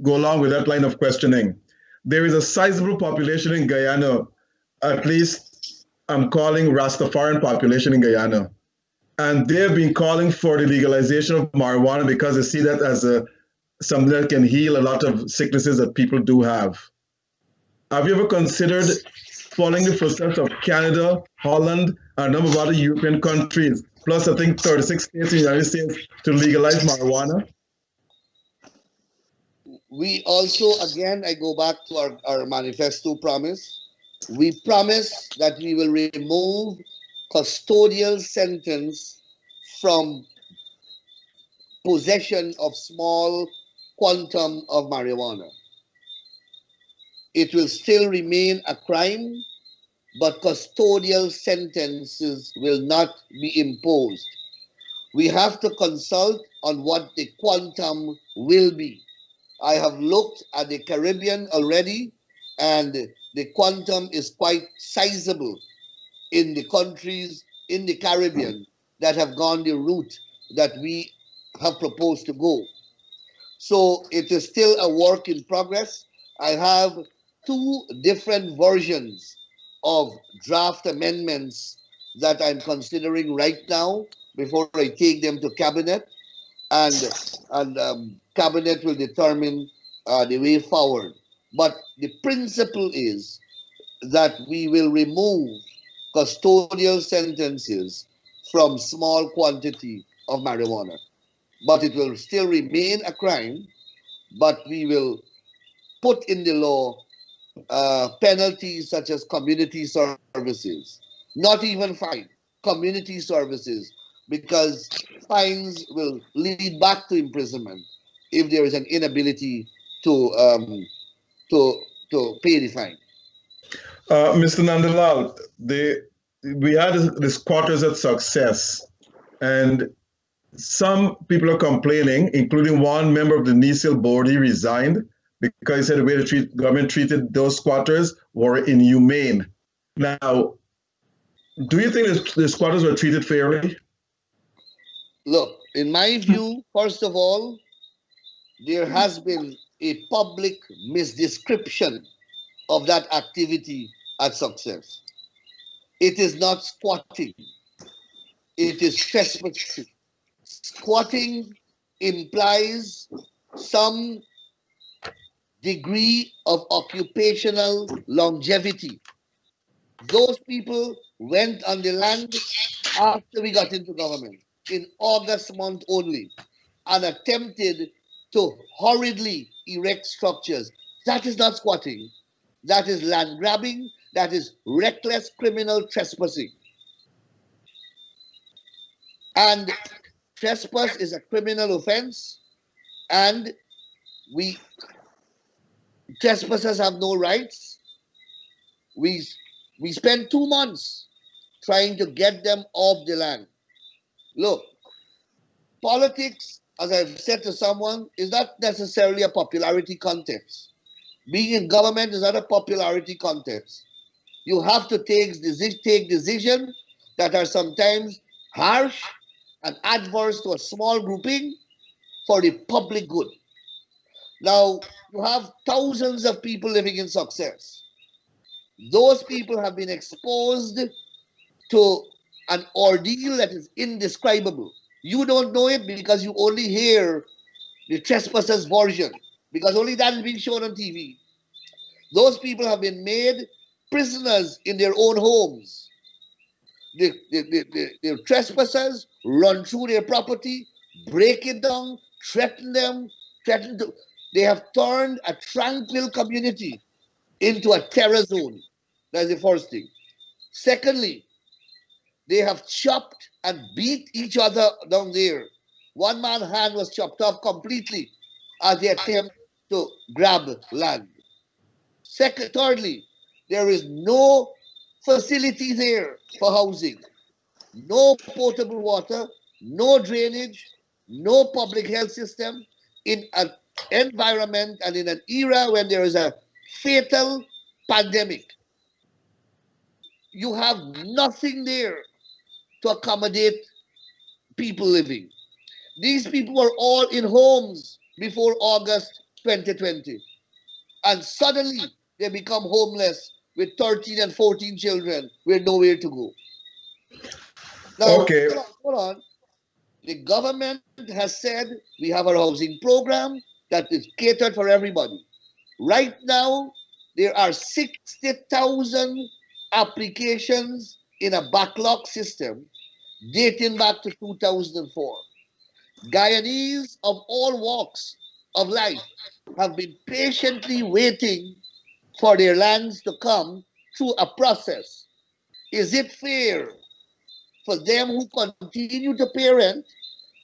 go along with that line of questioning. There is a sizable population in Guyana, at least I'm calling Rastafarian population in Guyana. And they've been calling for the legalization of marijuana because they see that as something that can heal a lot of sicknesses that people do have. Have you ever considered following the footsteps of Canada, Holland, and a number of other European countries, plus I think 36 states in the United States, to legalize marijuana? We also, again, I go back to our manifesto promise. We promise that we will remove custodial sentence from possession of small quantum of marijuana. It will still remain a crime, but custodial sentences will not be imposed. We have to consult on what the quantum will be. I have looked at the Caribbean already, and the quantum is quite sizable in the countries in the Caribbean that have gone the route that we have proposed to go. So it is still a work in progress. I have 2 different versions of draft amendments that I'm considering right now before I take them to cabinet, and cabinet will determine the way forward. But the principle is that we will remove custodial sentences from small quantity of marijuana. But it will still remain a crime, but we will put in the law penalties such as community services, not even fine, community services, because fines will lead back to imprisonment if there is an inability to pay the fine. Mr. Nandlall, we had this quarters at success, and some people are complaining, including one member of the NISIL board. He resigned because he said the way the government treated those squatters were inhumane. Now, do you think the squatters were treated fairly? Look, in my view, first of all, there has been a public misdescription of that activity at success. It is not squatting, it is trespassing. Squatting implies some degree of occupational longevity. Those people went on the land after we got into government, in August month only, and attempted to hurriedly erect structures. That is not squatting. That is land grabbing. That is reckless criminal trespassing. And trespass is a criminal offense, and trespassers have no rights. We spent 2 months trying to get them off the land. Look, politics, as I've said to someone, is not necessarily a popularity contest. Being in government is not a popularity contest. You have to take decisions that are sometimes harsh and adverse to a small grouping for the public good. Now, you have thousands of people living in success. Those people have been exposed to an ordeal that is indescribable. You don't know it because you only hear the trespassers' version, because only that is being shown on TV. Those people have been made prisoners in their own homes. The trespassers run through their property, break it down, threaten them, they have turned a tranquil community into a terror zone. That's the first thing. Secondly, they have chopped and beat each other down there. One man's hand was chopped off completely as they attempt to grab land. Thirdly, there is no facility there for housing, no potable water, no drainage, no public health system, in an environment and in an era when there is a fatal pandemic. You have nothing there to accommodate people living. These people were all in homes before August 2020. And suddenly they become homeless with 13 and 14 children with nowhere to go. Now, okay. Hold on. The government has said we have a housing program that is catered for everybody. Right now, there are 60,000 applications in a backlog system dating back to 2004. Guyanese of all walks of life have been patiently waiting for their lands to come through a process. Is it fair for them who continue to parent,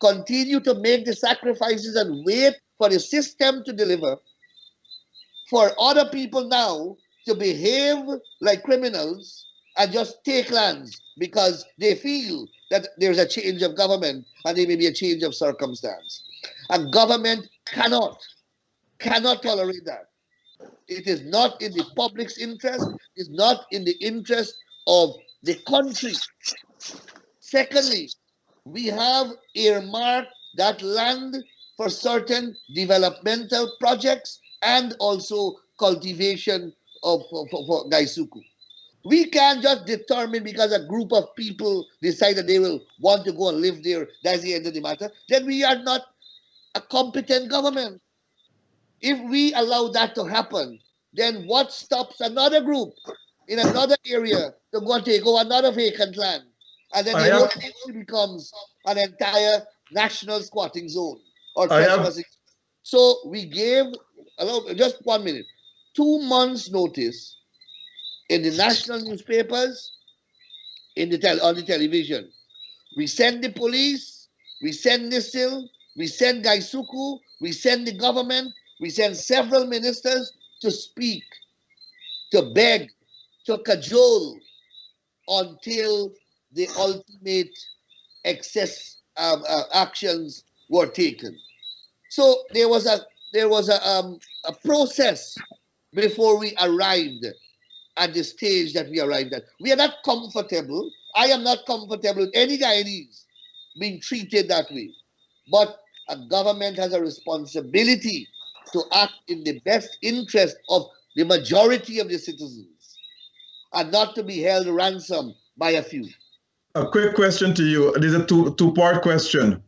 continue to make the sacrifices and wait for the system to deliver, for other people now to behave like criminals and just take lands because they feel that there's a change of government and there may be a change of circumstance? And government cannot tolerate that. It is not in the public's interest. It is not in the interest of the country. Secondly, we have earmarked that land for certain developmental projects and also cultivation for Gaisuku. We can't just determine because a group of people decide that they will want to go and live there, that's the end of the matter. Then we are not a competent government. If we allow that to happen, then what stops another group in another area to go and take over another vacant land? And then the whole country becomes an entire national squatting zone or trespassing. So we gave, just 1 minute, 2 months notice in the national newspapers, on the television. We send the police, we send NISIL, we send Gaisuku, we send the government, we send several ministers to speak, to beg, to cajole until the ultimate excess actions were taken. So there was a process before we arrived at the stage that we arrived at. We are not comfortable. I am not comfortable with any Guyanese being treated that way. But a government has a responsibility to act in the best interest of the majority of the citizens. and not to be held ransom by a few. A quick question to you. This is a two-part question.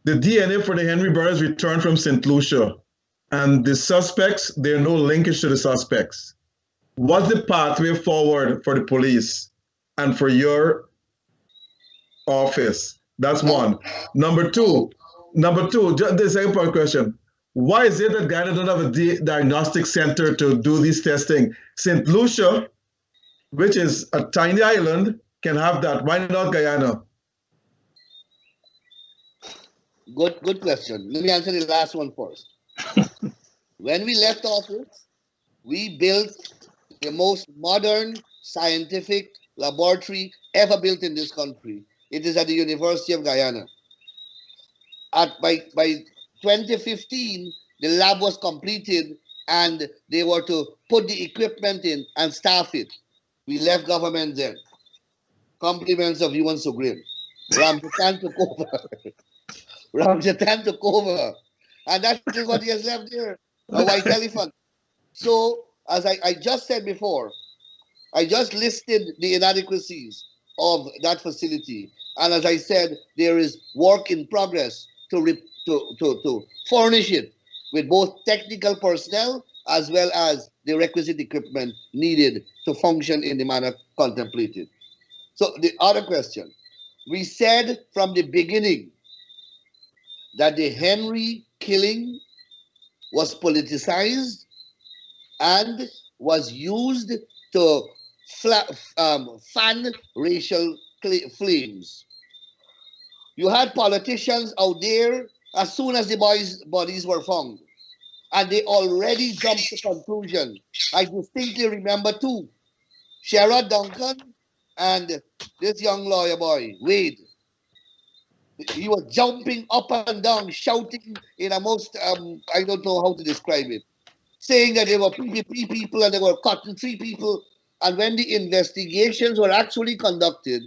The DNA for the Henry brothers returned from St. Lucia, and the suspects, there are no linkage to the suspects. What's the pathway forward for the police and for your office? That's one. Number two, just the second part question. Why is it that Guyana don't have a diagnostic center to do these testing? St. Lucia, which is a tiny island, can have that. Why not Guyana? Good question. Let me answer the last one first. When we left office, we built the most modern scientific laboratory ever built in this country. It is at the University of Guyana. By 2015, the lab was completed and they were to put the equipment in and staff it. We left government then. Compliments of Yuan Sugrim. Ramjatan took over. Ramjatan took over. And that is what he has left there, a white elephant. So, as I just said before, I just listed the inadequacies of that facility. And as I said, there is work in progress to furnish it with both technical personnel as well as the requisite equipment needed to function in the manner contemplated. So the other question, we said from the beginning that the Henry killing was politicized and was used to fan racial flames. You had politicians out there as soon as the bodies were found, and they already jumped to conclusion. I distinctly remember two, Sherrod Duncan and this young lawyer boy, Wade. He was jumping up and down, shouting in a most, I don't know how to describe it, saying that they were PPP people and they were Cotton Tree people. And when the investigations were actually conducted,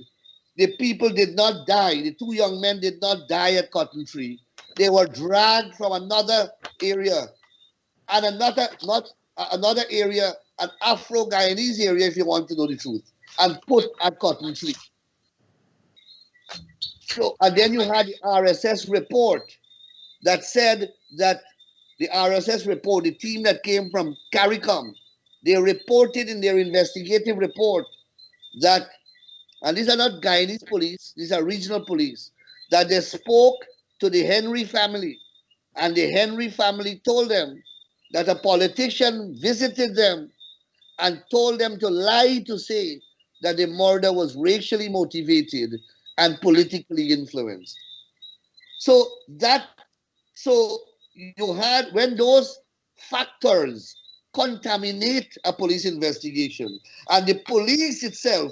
the people did not die. The two young men did not die at Cotton Tree. They were dragged from another area and another area, an Afro-Guyanese area, if you want to know the truth, and put at Cotton Tree. So, and then you had the RSS report that said that the RSS report, the team that came from CARICOM, they reported in their investigative report that, and these are not Guyanese police, these are regional police, that they spoke to the Henry family, and the Henry family told them that a politician visited them and told them to lie to say that the murder was racially motivated and politically influenced. So you had, when those factors contaminate a police investigation and the police itself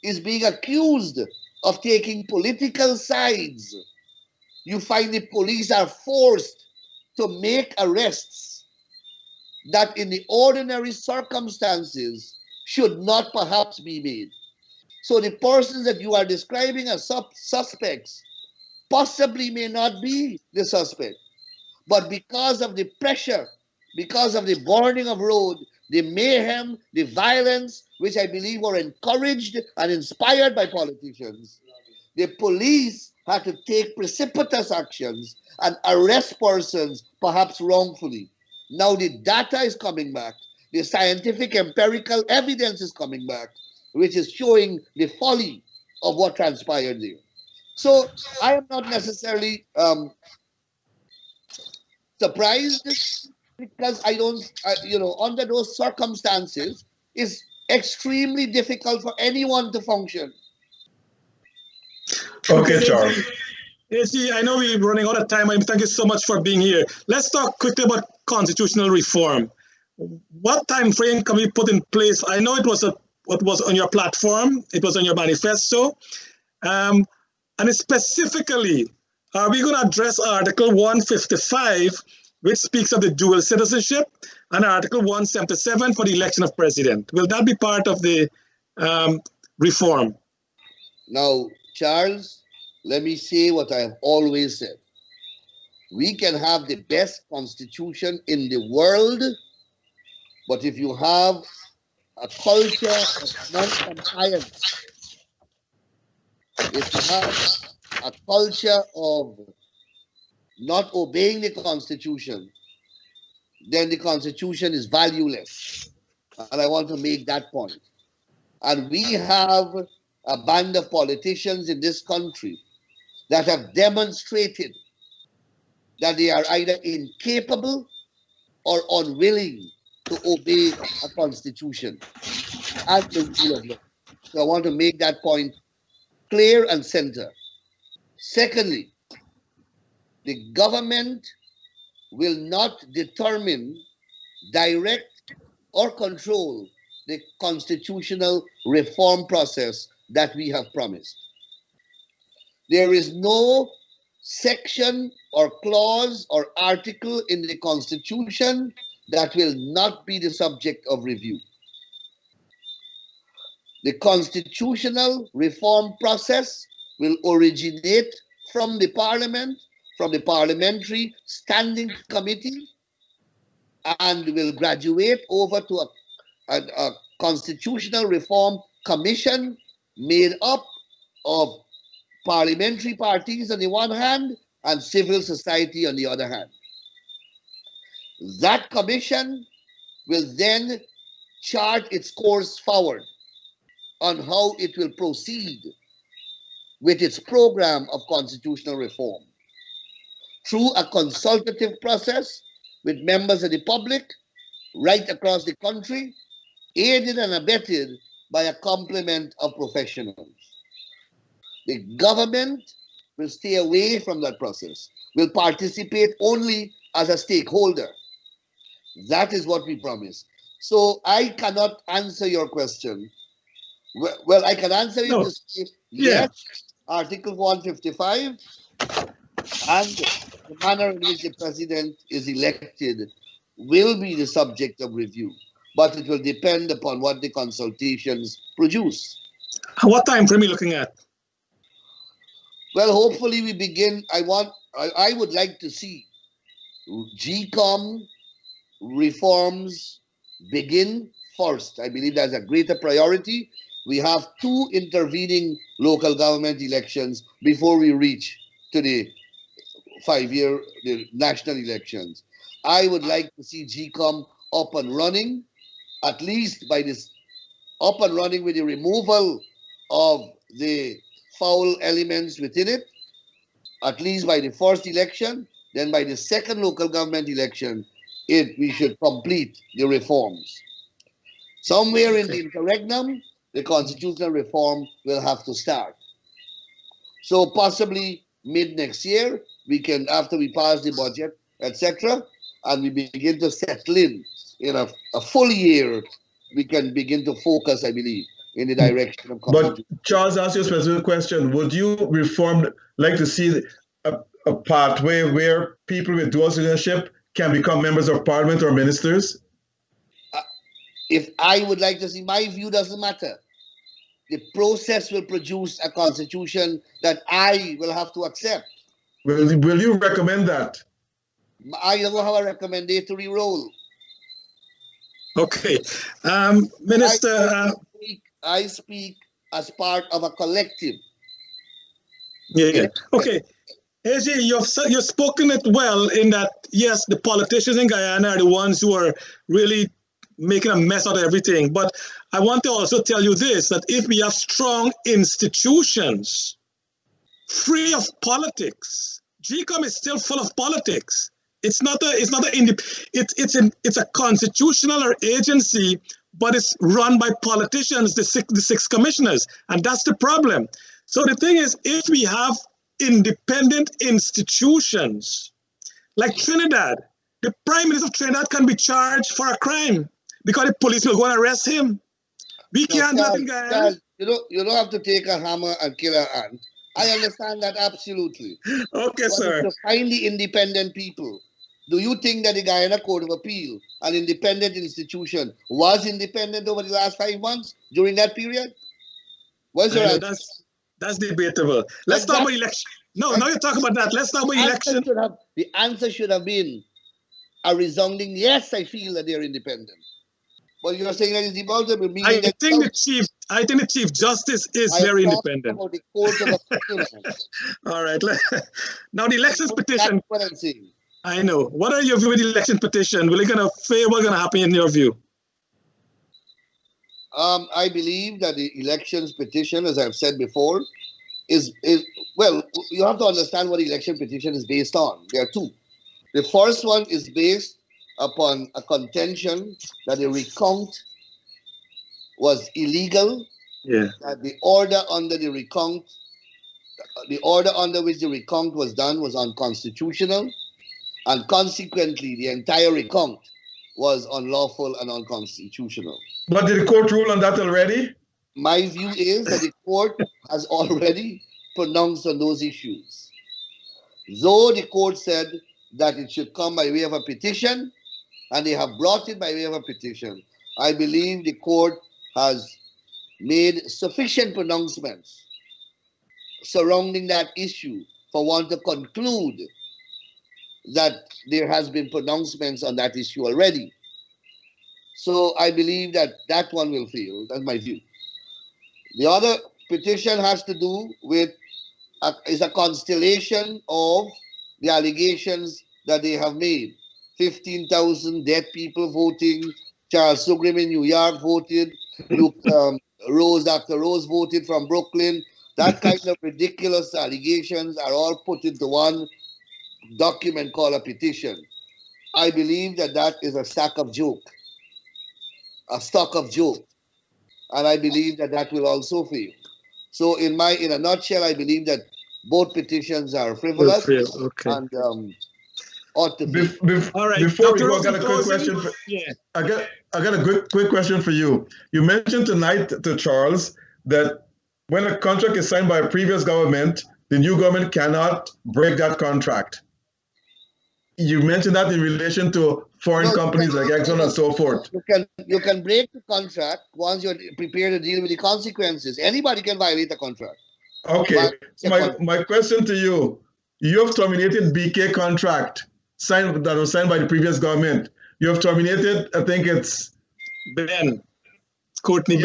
is being accused of taking political sides, you find the police are forced to make arrests that in the ordinary circumstances should not perhaps be made. So the persons that you are describing as suspects possibly may not be the suspect, but because of the pressure, because of the burning of road, the mayhem, the violence, which I believe were encouraged and inspired by politicians, the police had to take precipitous actions and arrest persons perhaps wrongfully. Now the data is coming back, the scientific empirical evidence is coming back, which is showing the folly of what transpired there. So I am not necessarily surprised, because I don't, under those circumstances, it's extremely difficult for anyone to function. Okay, Charles. AC, I know we're running out of time. Thank you so much for being here. Let's talk quickly about constitutional reform. What time frame can we put in place? I know it was what was on your platform, it was on your manifesto, and specifically, are we going to address Article 155, which speaks of the dual citizenship, and Article 177 for the election of president? Will that be part of the reform? Now, Charles, let me say what I have always said. We can have the best constitution in the world, but if you have a culture of non-compliance, if you have a culture of not obeying the Constitution, then the Constitution is valueless. And I want to make that point. And we have a band of politicians in this country that have demonstrated that they are either incapable or unwilling to obey a constitution and the rule of law. So I want to make that point clear and center. Secondly, the government will not determine, direct, or control the constitutional reform process that we have promised. There is no section or clause or article in the Constitution that will not be the subject of review. The constitutional reform process will originate from the Parliament, from the Parliamentary Standing Committee, and will graduate over to a constitutional reform commission made up of parliamentary parties on the one hand and civil society on the other hand. That commission will then chart its course forward on how it will proceed with its program of constitutional reform through a consultative process with members of the public right across the country, aided and abetted by a complement of professionals. The government will stay away from that process, will participate only as a stakeholder. That is what we promise. So I cannot answer your question. Well, I can answer it to say, yes, Article 155, and the manner in which the president is elected will be the subject of review, but it will depend upon what the consultations produce. What time frame are you looking at? Well, hopefully we begin. I would like to see GCOM reforms begin first. I believe that's a greater priority. We have 2 intervening local government elections before we reach to the 5-year national elections. I would like to see GCOM up and running, at least by this, up and running with the removal of the foul elements within it, at least by the first election. Then by the second local government election, we should complete the reforms. Somewhere in the interregnum, the constitutional reform will have to start. So possibly mid next year, we can, after we pass the budget, etc., and we begin to settle in a full year, we can begin to focus, I believe, in the direction of constitution. But Charles asked you a specific question. Would you like to see a pathway where people with dual citizenship can become members of parliament or ministers? If I would like to see, my view doesn't matter. The process will produce a constitution that I will have to accept. Will you recommend that? I don't have a recommendatory role. Okay. Minister... I speak as part of a collective. Yeah. Okay. AJ, you've spoken it well in that, yes, the politicians in Guyana are the ones who are really making a mess out of everything. But I want to also tell you this, that if we have strong institutions free of politics, GCOM is still full of politics. It's a constitutional agency, but it's run by politicians, the six commissioners, and that's the problem. So the thing is, if we have independent institutions like Trinidad, the Prime Minister of Trinidad can be charged for a crime because the police will go and arrest him. We can't do that in Guyana. You don't have to take a hammer and kill an ant. I understand that absolutely. Okay, sir. To find the independent people. Do you think that the Guyana Court of Appeal, an independent institution, was independent over the last 5 months during that period? That's debatable. Let's talk about election. No, now you're talking about that. Let's talk about election. The answer should have been a resounding yes, I feel that they're independent. But you're saying that it's debunkable, meaning I that think the Chief Justice is I very am talking independent. about the court of appeal. All right. Now the elections petition. That's what I'm saying. I know. What are your view with the election petition? Will it gonna fail? What's gonna happen in your view? I believe that the elections petition, as I've said before, is well, you have to understand what the election petition is based on. There are two. The first one is based upon a contention that the recount was illegal, Yeah. that the order under the recount, the order under which the recount was done was unconstitutional, and consequently the entire recount was unlawful and unconstitutional. But did the court rule on that already? My view is that the court has already pronounced on those issues. Though the court said that it should come by way of a petition, and they have brought it by way of a petition, I believe the court has made sufficient pronouncements surrounding that issue for one to conclude that there has been pronouncements on that issue already. So I believe that that one will fail. That's my view. The other petition has to do with is a constellation of the allegations that they have made. 15,000 dead people voting. Charles Sugrim in New York voted. Dr. Rose voted from Brooklyn. That kind of ridiculous allegations are all put into one document called a petition. I believe that that is a stock of joke. And I believe that that will also fail. So in a nutshell, I believe that both petitions are frivolous and ought to be. All right. Before we Dr. go, I got a quick Rosen, question. yeah. I got a quick question for you. You mentioned tonight to Charles that when a contract is signed by a previous government, the new government cannot break that contract. You mentioned that in relation to foreign companies like Exxon and so forth. You can break the contract once you're prepared to deal with the consequences. Anybody can violate a contract. Okay. My question to you, you have terminated BK contract that was signed by the previous government. You have terminated, I think it's Courtney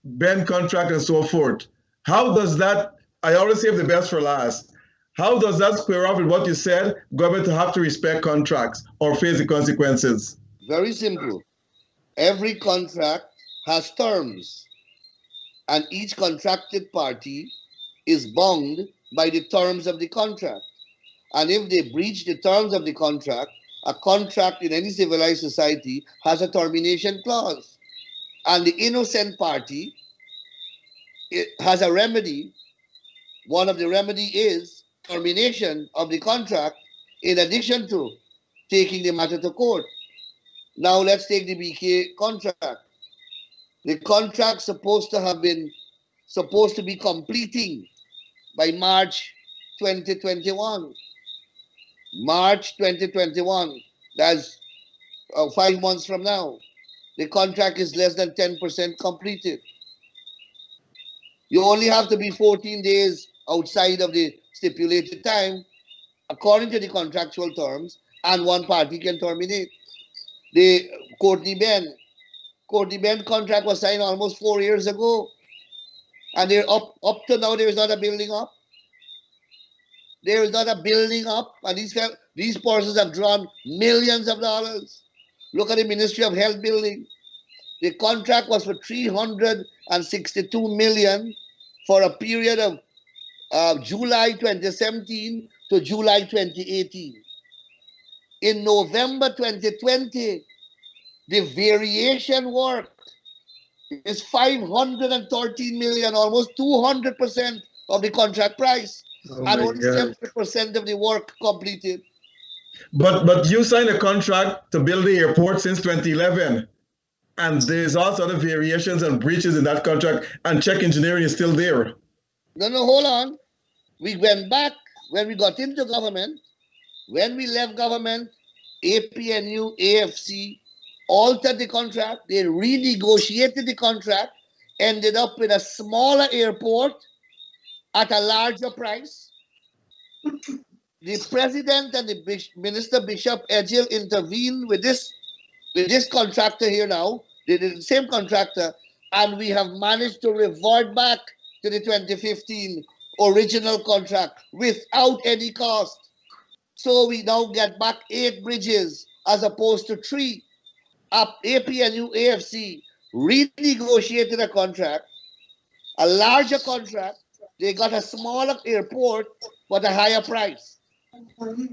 Ben contract and so forth. How does that, I always save the best for last. How does that square up with what you said, government to have to respect contracts or face the consequences? Very simple. Every contract has terms, and each contracted party is bound by the terms of the contract. And if they breach the terms of the contract, a contract in any civilized society has a termination clause. And the innocent party has a remedy. One of the remedy is termination of the contract in addition to taking the matter to court. Now let's take the BK contract. The contract supposed to be completing by March 2021. March 2021, that's 5 months from now. The contract is less than 10% completed. You only have to be 14 days outside of the stipulated time, according to the contractual terms, and one party can terminate. The Courtney Ben contract was signed almost 4 years ago, and they're up to now. There is not a building up. There is not a building up, and these persons have drawn millions of dollars. Look at the Ministry of Health building. The contract was for $362 million for a period of July 2017 to July 2018. In November 2020, the variation work is $513 million, almost 200% of the contract price, and only 70% of the work completed. But you signed a contract to build the airport since 2011, and there's also other variations and breaches in that contract, and check engineering is still there. No, hold on. We went back when we got into government. When we left government, APNU, AFC altered the contract. They renegotiated the contract, ended up with a smaller airport at a larger price. The president and the Minister Bishop Edgil intervened with this contractor here now the same contractor, and we have managed to revert back to the 2015 original contract without any cost. So we now get back 8 bridges as opposed to 3. APNU AFC renegotiated a contract, a larger contract. They got a smaller airport but a higher price.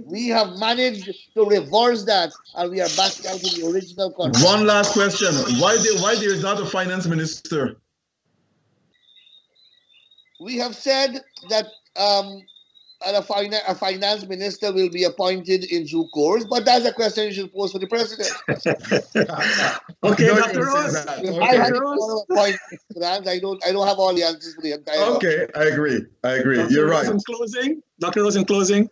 We have managed to reverse that, and we are back down to the original contract. One last question: why there is not a finance minister? We have said that a finance minister will be appointed in due course, but that's a question you should pose for the president. Okay, No, Dr. you Rose. said that. I had Dr. to Rose. appoint that. I don't have all the answers for the entire. Okay, I agree. Dr. You're Rose right. in closing. Dr. Rose in closing.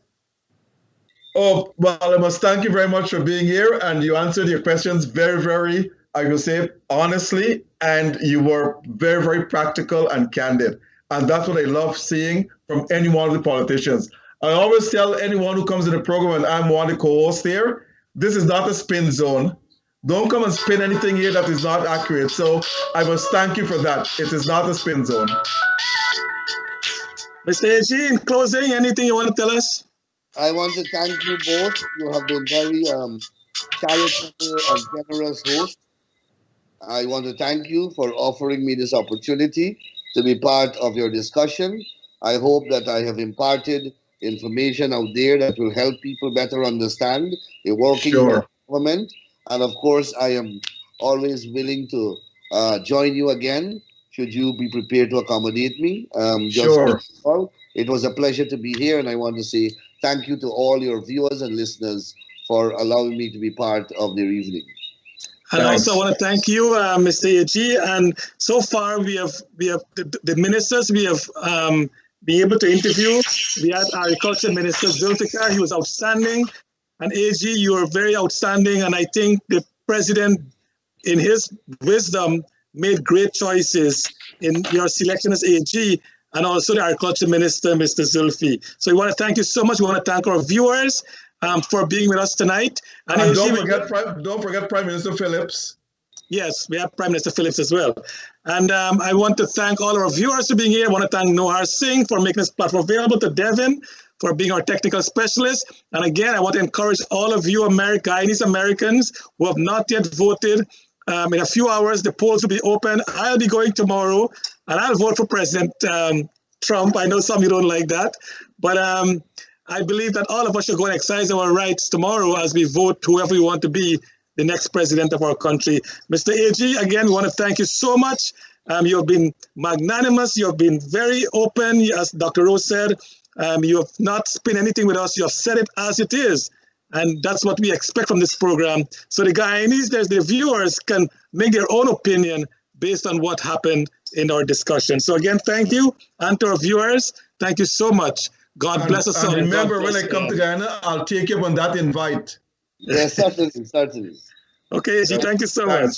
Oh, well, I must thank you very much for being here, and you answered your questions very, very, I will say, honestly, and you were very, very practical and candid. And that's what I love seeing from any one of the politicians. I always tell anyone who comes to the program, and I'm one of the co-hosts here, this is not a spin zone. Don't come and spin anything here that is not accurate. So I must thank you for that. It is not a spin zone. Mr. AG, in closing, anything you want to tell us? I want to thank you both. You have been very charitable and generous hosts. I want to thank you for offering me this opportunity to be part of your discussion. I hope that I have imparted information out there that will help people better understand the working of government. And of course, I am always willing to join you again, should you be prepared to accommodate me. It was a pleasure to be here, and I want to say thank you to all your viewers and listeners for allowing me to be part of their evening. And also, I want to thank you, Mr. AG. And so far, we have the ministers we have been able to interview. We had our Agriculture Minister Zulfikar. He was outstanding. And AG, you are very outstanding. And I think the president, in his wisdom, made great choices in your selection as AG, and also the Agriculture Minister, Mr. Zulfi. So we want to thank you so much. We want to thank our viewers for being with us tonight. And AG, don't forget Prime Minister Phillips. Yes, we have Prime Minister Phillips as well. And I want to thank all our viewers for being here. I want to thank Nohar Singh for making this platform available, to Devin for being our technical specialist. And again, I want to encourage all of you Guyanese Americans who have not yet voted. In a few hours, the polls will be open. I'll be going tomorrow, and I'll vote for President Trump. I know some of you don't like that, but I believe that all of us should go and exercise our rights tomorrow as we vote whoever we want to be the next president of our country. Mr. AG, again, we want to thank you so much. You have been magnanimous. You have been very open. As Dr. Rose said, you have not spin anything with us. You have said it as it is. And that's what we expect from this program. So the Guyanese, the viewers can make their own opinion based on what happened in our discussion. So again, thank you. And to our viewers, thank you so much. God bless us all. And remember, when I come to Guyana, I'll take you on that invite. Yes, certainly. Okay, AG, thank you so much.